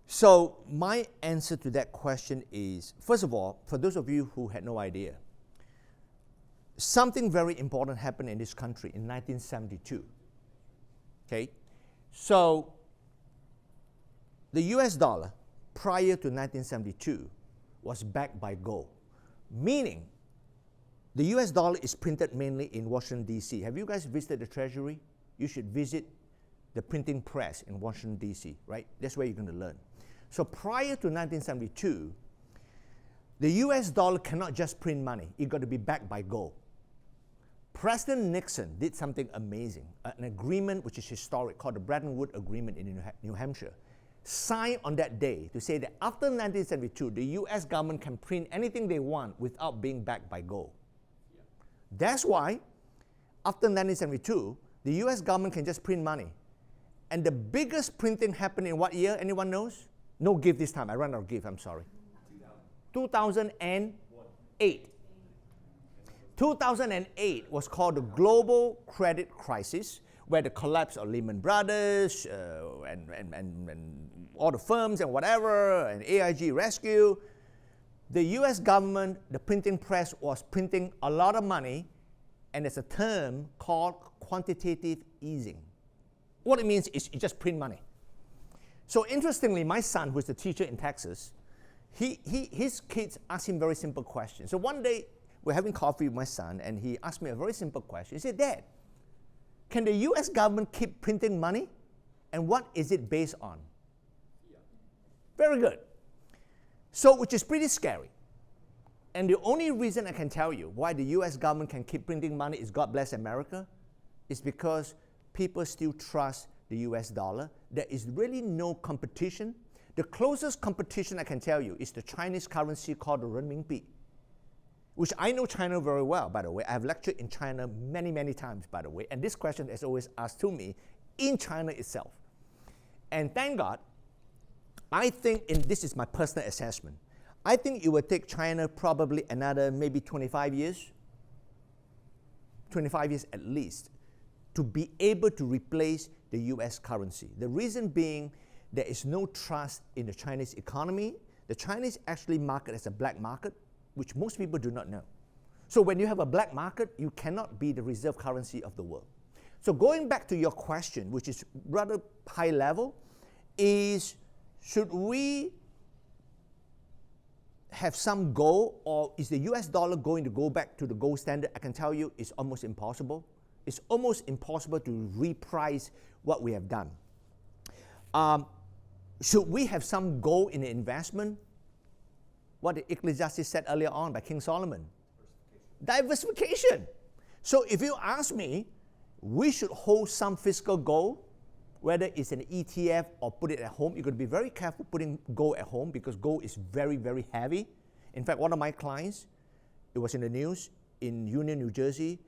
So my answer to that question is, first of all, for those of you who had no idea, something very important happened in this country in 1972. Okay? So the US dollar prior to 1972 was backed by gold, meaning the US dollar is printed mainly in Washington, D.C. Have you guys visited the Treasury? You should visit the printing press in Washington, D.C., right? That's where you're going to learn. So prior to 1972, the US dollar cannot just print money. It got to be backed by gold. President Nixon did something amazing, an agreement which is historic called the Bretton Woods Agreement in New Hampshire, signed on that day to say that after 1972, the US government can print anything they want without being backed by gold. That's why, after 1972, the US government can just print money. And the biggest printing happened in what year? Anyone knows? No gift this time. I ran out of gift, I'm sorry. 2008. 2008 was called the global credit crisis, where the collapse of Lehman Brothers and all the firms and whatever, and AIG rescue. The US government, the printing press, was printing a lot of money, and there's a term called quantitative easing. What it means is you just print money. So interestingly, my son, who's a teacher in Texas, his kids ask him very simple questions. So one day, we're having coffee with my son, and he asked me a very simple question. He said, Dad, can the US government keep printing money? And what is it based on? Yeah. Very good. So, which is pretty scary. And the only reason I can tell you why the US government can keep printing money is God bless America, is because people still trust the US dollar. There is really no competition. The closest competition I can tell you is the Chinese currency called the renminbi, which I know China very well, by the way. I have lectured in China many, many times, by the way. And this question is always asked to me in China itself. And thank God, I think, and this is my personal assessment, I think it will take China probably another maybe 25 years at least, to be able to replace the US currency. The reason being, there is no trust in the Chinese economy. The Chinese actually market as a black market, which most people do not know. So when you have a black market, you cannot be the reserve currency of the world. So going back to your question, which is rather high level, is should we have some goal, or is the US dollar going to go back to the gold standard? I can tell you it's almost impossible. It's almost impossible to reprice what we have done. Should we have some goal in the investment? What the Ecclesiastes said earlier on by King Solomon. Diversification. So if you ask me, we should hold some fiscal gold, whether it's an ETF or put it at home. You've got to be very careful putting gold at home because gold is very, very heavy. In fact, one of my clients, it was in the news, in Union, New Jersey,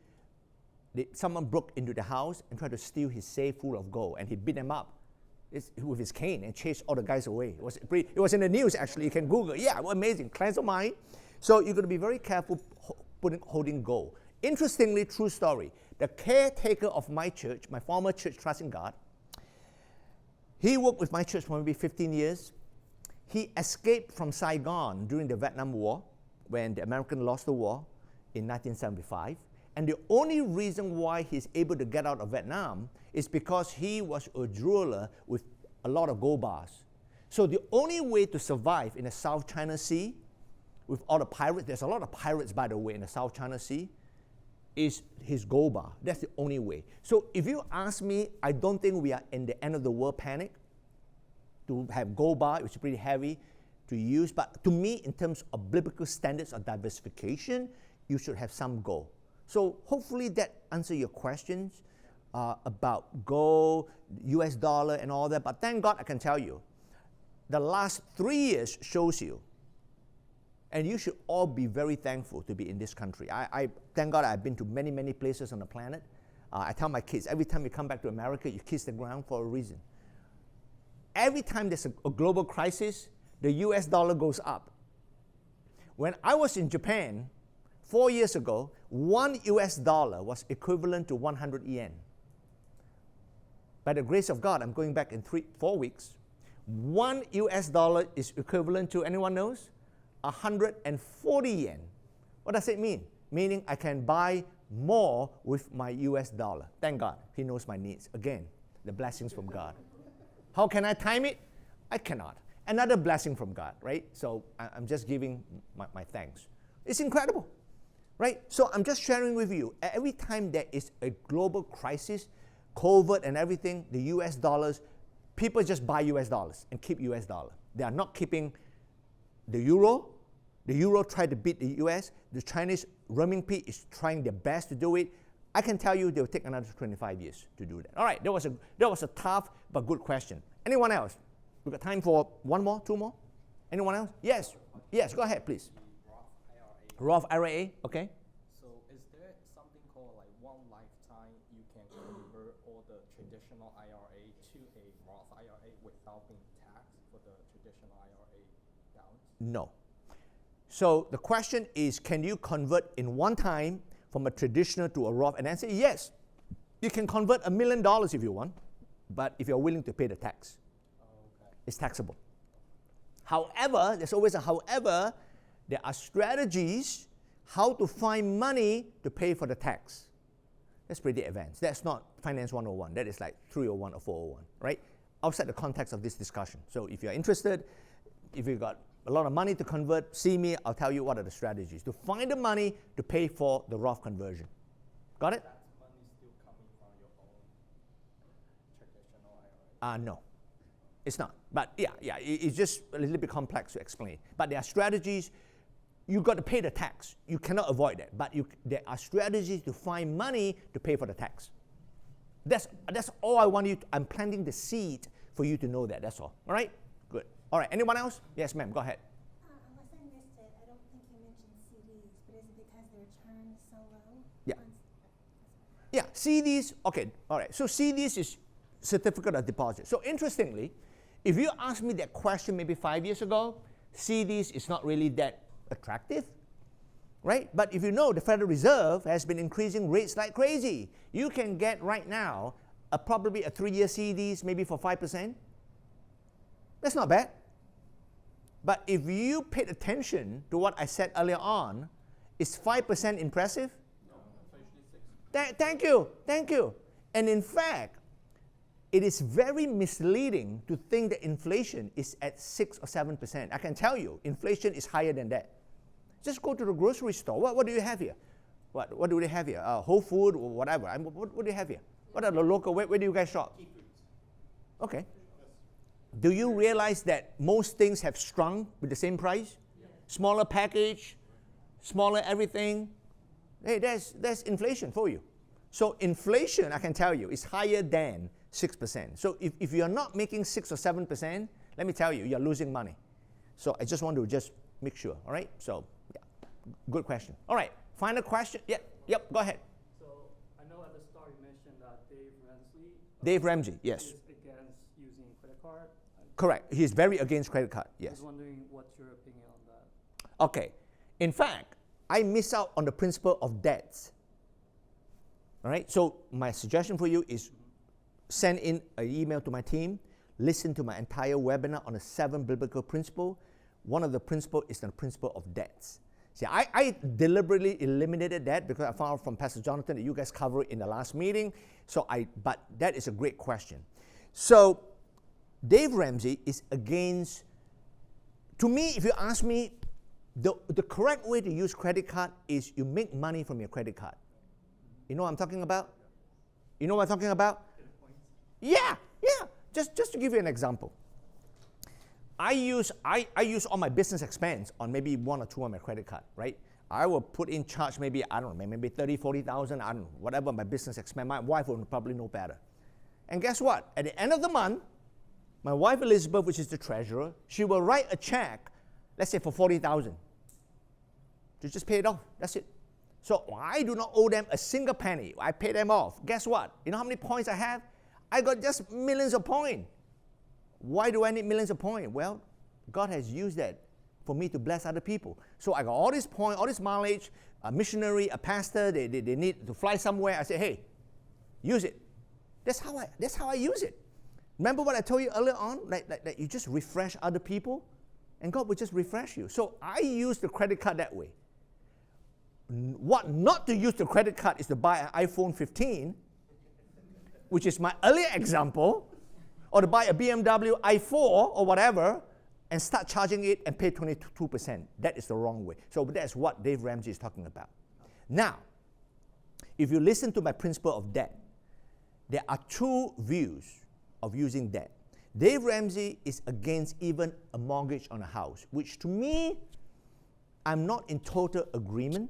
someone broke into the house and tried to steal his safe full of gold, and he beat them up with his cane and chased all the guys away. It was in the news, actually. You can Google. Yeah, amazing. Clients of mine. So you're going to be very careful holding gold. Interestingly, true story, the caretaker of my church, my former church, Trust in God, he worked with my church for maybe 15 years. He escaped from Saigon during the Vietnam War, when the Americans lost the war in 1975. And the only reason why he's able to get out of Vietnam is because he was a jeweler with a lot of gold bars. So the only way to survive in the South China Sea with all the pirates, there's a lot of pirates, by the way, in the South China Sea, is his gold bar. That's the only way. So if you ask me, I don't think we are in the end of the world panic to have gold bar, which is pretty heavy to use. But to me, in terms of biblical standards of diversification, you should have some gold. So hopefully that answers your questions about gold, US dollar, and all that. But thank God I can tell you, the last 3 years shows you, and you should all be very thankful to be in this country. I thank God I've been to many, many places on the planet. I tell my kids, every time you come back to America, you kiss the ground for a reason. Every time there's a global crisis, the US dollar goes up. When I was in Japan 4 years ago, 1 US dollar was equivalent to 100 yen. By the grace of God, I'm going back in 4 weeks. 1 US dollar is equivalent to, anyone knows? 140 yen. What does it mean? Meaning I can buy more with my US dollar. Thank God, He knows my needs. Again, the blessings from God. How can I time it? I cannot. Another blessing from God, right? So I'm just giving my thanks. It's incredible, right? So I'm just sharing with you, every time there is a global crisis, COVID and everything, the US dollars, people just buy US dollars and keep US dollar. They are not keeping the euro. The euro tried to beat the US. The Chinese renminbi is trying their best to do it. I can tell you they'll take another 25 years to do that. All right, that was a tough but good question. Anyone else? We've got time for one more, two more? Anyone else? Yes, yes, go ahead, please. Roth IRA, okay. So is there something called like one lifetime you can convert all the traditional IRA to a Roth IRA without being taxed for the traditional IRA balance? No. So the question is, can you convert in one time from a traditional to a Roth? And I say yes. You can convert $1 million if you want, but if you're willing to pay the tax, it's taxable. However, there's always a however, there are strategies how to find money to pay for the tax. That's pretty advanced. That's not Finance 101. That is like 301 or 401, right? Outside the context of this discussion. So if you're interested, if you've got a lot of money to convert, see me, I'll tell you what are the strategies to find the money to pay for the Roth conversion. Got it? That money still coming from your own traditional IRA? No, it's not. But yeah, it's just a little bit complex to explain. But there are strategies. You've got to pay the tax. You cannot avoid that. But there are strategies to find money to pay for the tax. That's all I want you to, I'm planting the seed for you to know that. That's all. All right? Good. All right. Anyone else? Yes, ma'am. Go ahead. Unless I missed it, I don't think you mentioned CDs, but is it because the return is so low? Yeah. Yeah, CDs, okay, all right. So CDs is certificate of deposit. So interestingly, if you asked me that question maybe 5 years ago, CDs is not really that attractive, right? But if you know the Federal Reserve has been increasing rates like crazy, you can get right now probably a 3-year CDs maybe for 5%. That's not bad. But if you paid attention to what I said earlier on, is 5% impressive? Thank you. And in fact, it is very misleading to think that inflation is at 6 or 7%. I can tell you, inflation is higher than that. Just go to the grocery store. What do you have here? What do they have here? Whole Food or whatever. What do you have here? What are the local, where do you guys shop? Okay. Do you realize that most things have shrunk with the same price? Yes. Smaller package, smaller everything. Hey, that's inflation for you. So inflation, I can tell you, is higher than 6%. So if you're not making 6 or 7%, let me tell you, you're losing money. So I just want to just make sure, all right? So, yeah, good question. All right, final question. Yep, go ahead. So I know at the start you mentioned that Dave Ramsey, yes. is against using credit card. Correct. He's very against credit card, yes. I was wondering what's your opinion on that? Okay. In fact, I miss out on the principle of debts. All right? So my suggestion for you is send in an email to my team, listen to my entire webinar on the 7 biblical principles. One of the principles is the principle of debts. See, I deliberately eliminated that because I found from Pastor Jonathan that you guys covered it in the last meeting. But that is a great question. So Dave Ramsey is against, to me, if you ask me, the correct way to use credit card is you make money from your credit card. You know what I'm talking about? You know what I'm talking about? Yeah. Just to give you an example. I use all my business expense on maybe 1 or 2 on my credit card, right? I will put in charge maybe, I don't know, maybe 30, 40,000, I don't know, whatever my business expense. My wife will probably know better. And guess what? At the end of the month, my wife Elizabeth, which is the treasurer, she will write a check, let's say for 40,000. To just pay it off. That's it. So I do not owe them a single penny. I pay them off. Guess what? You know how many points I have? I got just millions of points. Why do I need millions of points? Well, God has used that for me to bless other people. So I got all this point, all this mileage, a missionary, a pastor, they need to fly somewhere. I say, hey, use it. That's how I use it. Remember what I told you earlier on? Like you just refresh other people, and God will just refresh you. So I use the credit card that way. What not to use the credit card is to buy an iPhone 15, which is my earlier example, or to buy a BMW i4 or whatever, and start charging it and pay 22%. That is the wrong way. So that's what Dave Ramsey is talking about. Now, if you listen to my principle of debt, there are 2 views of using debt. Dave Ramsey is against even a mortgage on a house, which to me, I'm not in total agreement,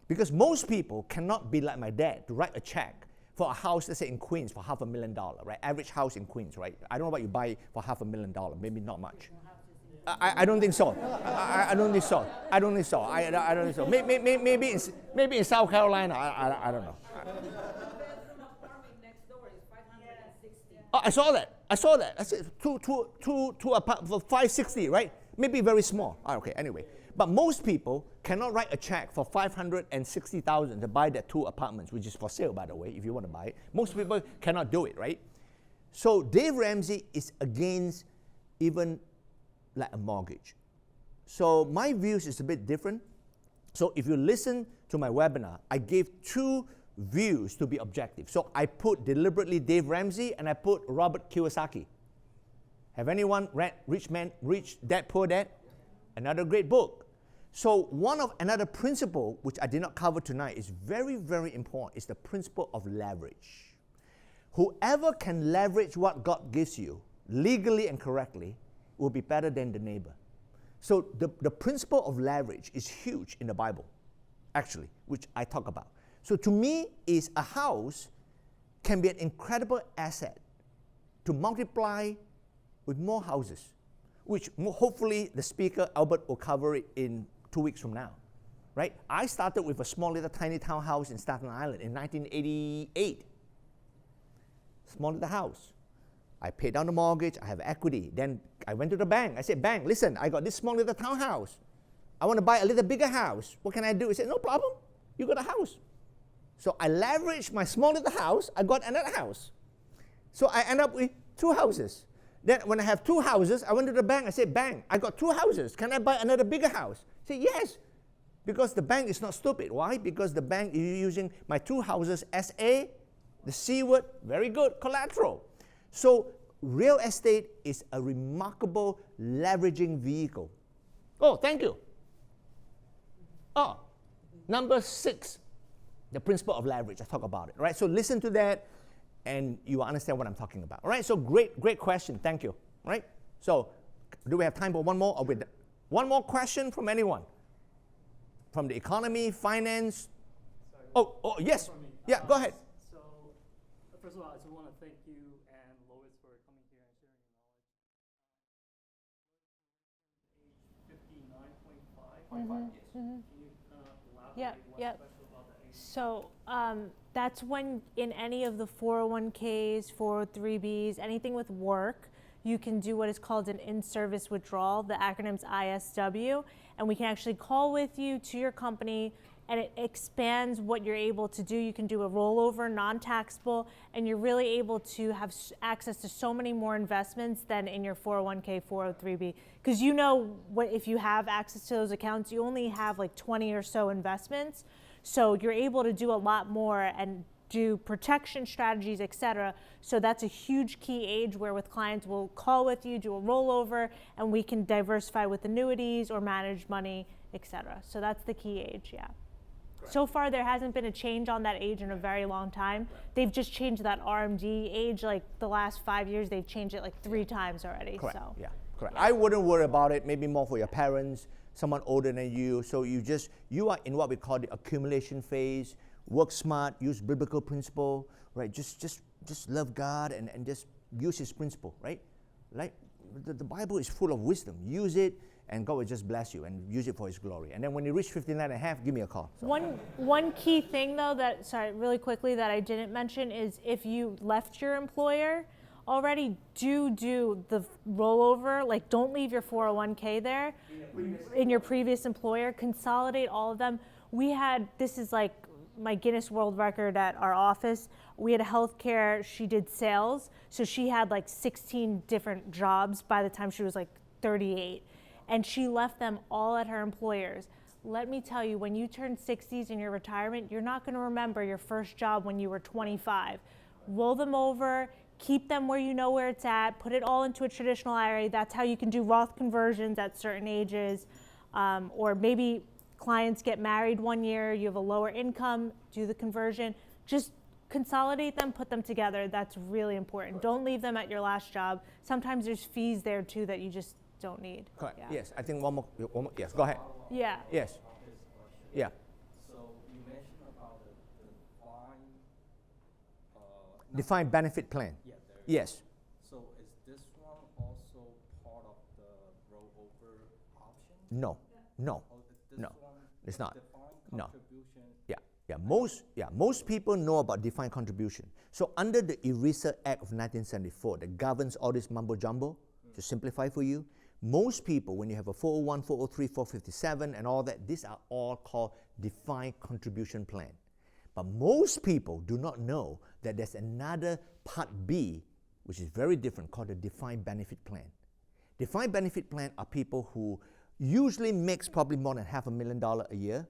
because most people cannot be like my dad to write a check for a house, let's say in Queens, for $500,000, right? Average house in Queens, right? I don't know what you buy for $500,000, maybe not much. I don't think so. I don't think so. I don't think so. I don't think so. Maybe in South Carolina. I don't know. Oh, I saw that. I said two apart for $560, right? Maybe very small. Okay. Anyway, but most people cannot write a check for $560,000 to buy that 2 apartments, which is for sale, by the way, if you want to buy it. Most people cannot do it, right? So Dave Ramsey is against even like a mortgage. So my views is a bit different. So if you listen to my webinar, I gave 2 views to be objective. So I put deliberately Dave Ramsey and I put Robert Kiyosaki. Have anyone read Rich Dad Poor Dad? Another great book. So another principle which I did not cover tonight is very, very important, is the principle of leverage. Whoever can leverage what God gives you legally and correctly will be better than the neighbor. So the principle of leverage is huge in the Bible, actually, which I talk about. So to me, is a house can be an incredible asset to multiply with more houses, which hopefully the speaker, Albert, will cover it in 2 weeks from now, right? I started with a small little tiny townhouse in Staten Island in 1988. Small little house. I paid down the mortgage, I have equity. Then I went to the bank. I said, bank, listen, I got this small little townhouse. I want to buy a little bigger house. What can I do? He said, no problem. You got a house. So I leveraged my small little house. I got another house. So I end up with 2 houses. Then when I have 2 houses, I went to the bank. I said, bank, I got 2 houses. Can I buy another bigger house? He said, yes. Because the bank is not stupid. Why? Because the bank is using my 2 houses as the C word, very good, collateral. So real estate is a remarkable leveraging vehicle. Oh, thank you. Oh, number 6, the principle of leverage. I talk about it, right? So listen to that, and you will understand what I'm talking about. All right, so great question. Thank you. All right, so do we have time for one more? Or one more question from anyone? From the economy, finance? Sorry. Oh, yes. Yeah, go ahead. So, first of all, I just want to thank you and Lois for coming here and sharing your knowledge. Age 59.5. Can you elaborate what's special about that age? So that's when in any of the 401ks, 403bs, anything with work, you can do what is called an in-service withdrawal. The acronym's ISW, and we can actually call with you to your company, and it expands what you're able to do. You can do a rollover, non-taxable, and you're really able to have access to so many more investments than in your 401k, 403b. Because you know what, if you have access to those accounts, you only have like 20 or so investments. So you're able to do a lot more and do protection strategies, et cetera. So that's a huge key age where with clients we'll call with you, do a rollover, and we can diversify with annuities or manage money, et cetera. So that's the key age, yeah. So far, there hasn't been a change on that age in a very long time. They've just changed that RMD age, like the last 5 years, they've changed it like 3 times already. Correct. So. Yeah, correct. I wouldn't worry about it. Maybe more for your parents, someone older than you. So you are in what we call the accumulation phase. Work smart, use biblical principle, right? Just love God and just use His principle, right? Like the Bible is full of wisdom. Use it, and God will just bless you and use it for His glory. And then when you reach 59 and a half, give me a call. So. One key thing though really quickly that I didn't mention is if you left your employer already, do the rollover. Like don't leave your 401k there in your previous employer. Consolidate all of them. This is like my Guinness World Record at our office. We had a healthcare, she did sales. So she had like 16 different jobs by the time she was like 38. And she left them all at her employers. Let me tell you, when you turn 60s in your retirement, you're not gonna remember your first job when you were 25. Roll them over, keep them where you know where it's at, put it all into a traditional IRA. That's how you can do Roth conversions at certain ages. Or maybe clients get married 1 year, you have a lower income, do the conversion. Just consolidate them, put them together. That's really important. Don't leave them at your last job. Sometimes there's fees there too that you just don't need. Correct. Yeah. Yes, I think one more. Yes, go ahead. Yeah. Yes. Yeah. So you mentioned about the Defined benefit plan. Yeah, there you Yes. go. So is this one also part of the rollover option? No. No. Or this No. one, It's not. defined No. contribution? Most people know about defined contribution. So under the ERISA Act of 1974 that governs all this mumbo jumbo, to simplify for you, most people, when you have a 401, 403, 457 and all that, these are all called defined contribution plan. But most people do not know that there's another part B, which is very different, called the defined benefit plan. Defined benefit plan are people who usually makes probably more than $500,000 a year.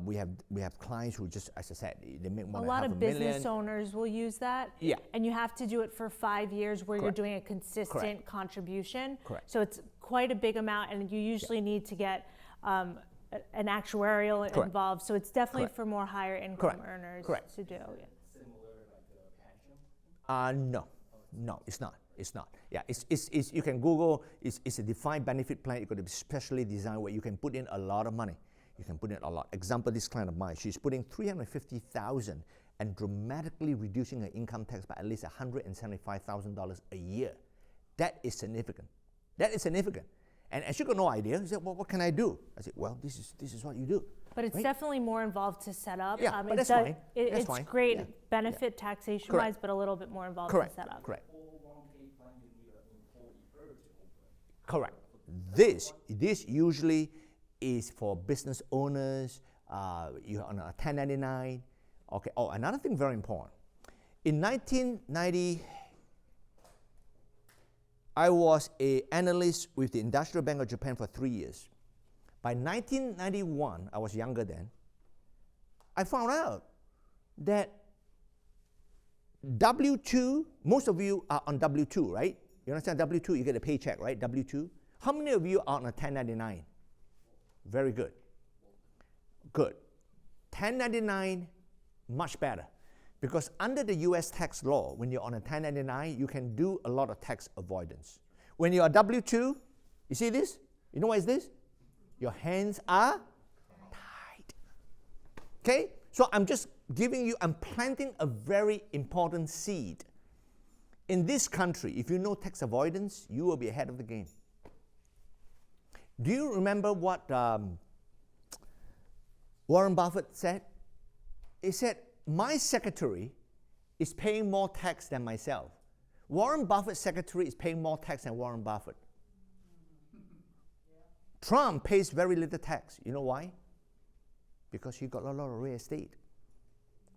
We have clients who just, as I said, they make more than $500,000. A lot of business owners will use that. Yeah. And you have to do it for 5 years where Correct. you're doing a consistent Correct. contribution. Correct. So it's quite a big amount, and you usually need to get an actuarial Correct. involved. So it's definitely Correct. for more higher income Correct. earners Correct. to do. Yeah. Similar like a pension? No, it's not. It's not. Yeah, it's you can Google. It's a defined benefit plan. It's going to be specially designed where you can put in a lot of money. You can put in a lot. Example, this client of mine, she's putting $350,000 and dramatically reducing her income tax by at least $175,000 a year. That is significant. That is significant. And she got no idea. She said, well, what can I do? I said, well, this is what you do. But it's right? definitely more involved to set up. Yeah, but that's does- fine. That's it's fine. great Yeah. benefit taxation-wise, Correct. but a little bit more involved Correct. to set up. Correct. 401k plan, you need an employee first to open. Correct. This usually is for business owners. You're on a 1099. Okay. Oh, another thing very important. In 1990, I was an analyst with the Industrial Bank of Japan for 3 years. By 1991, I was younger then, I found out that W-2, most of you are on W-2, right? You understand W-2, you get a paycheck, right? W-2. How many of you are on a 1099? Very good. Good. 1099, much better. Because under the US tax law, when you're on a 1099, you can do a lot of tax avoidance. When you're a W-2, you see this? You know what is this? Your hands are tied. Okay? So I'm just giving you, I'm planting a very important seed. In this country, if you know tax avoidance, you will be ahead of the game. Do you remember what Warren Buffett said? He said, my secretary is paying more tax than myself. Warren Buffett's secretary is paying more tax than Warren Buffett. Trump pays very little tax. You know why? Because he got a lot of real estate,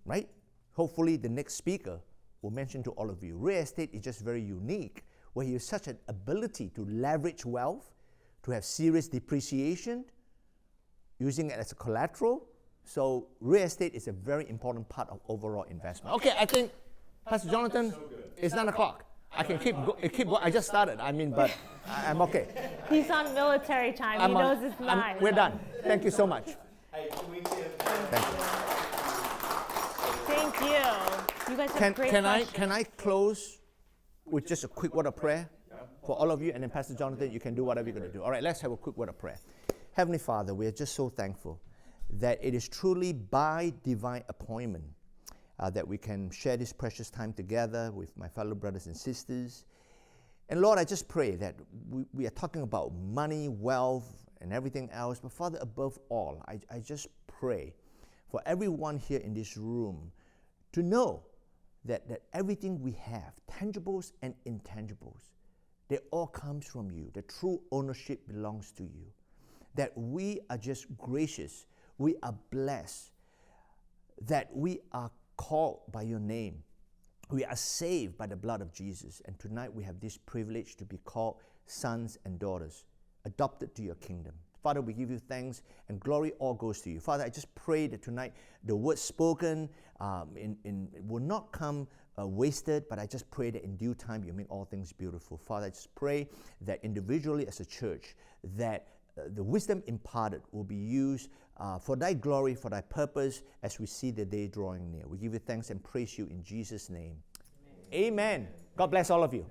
right? Hopefully the next speaker will mention to all of you, real estate is just very unique, where you have such an ability to leverage wealth, to have serious depreciation, using it as a collateral. So real estate is a very important part of overall investment. Okay, I think, Pastor Jonathan, it's 9 o'clock. I can keep going. I just started. I mean, but I'm okay. He's on military time. He knows it's 9. We're done. Thank you so much. Hey, can we give Thank you. Thank you. You guys have great questions. Can I close with just a quick word of prayer for all of you, and then Pastor Jonathan, you can do whatever you're going to do. All right, let's have a quick word of prayer. Heavenly Father, we are just so thankful that it is truly by divine appointment that we can share this precious time together with my fellow brothers and sisters. And Lord, I just pray that we are talking about money, wealth, and everything else. But Father, above all, I just pray for everyone here in this room to know that everything we have, tangibles and intangibles, they all comes from you. The true ownership belongs to you. That we are just gracious, we are blessed, that we are called by your name. We are saved by the blood of Jesus. And tonight we have this privilege to be called sons and daughters, adopted to your kingdom. Father, we give you thanks and glory all goes to you. Father, I just pray that tonight the word spoken will not come wasted, but I just pray that in due time you make all things beautiful. Father, I just pray that individually as a church, that the wisdom imparted will be used for thy glory, for thy purpose, as we see the day drawing near. We give you thanks and praise you in Jesus' name. Amen. God bless all of you.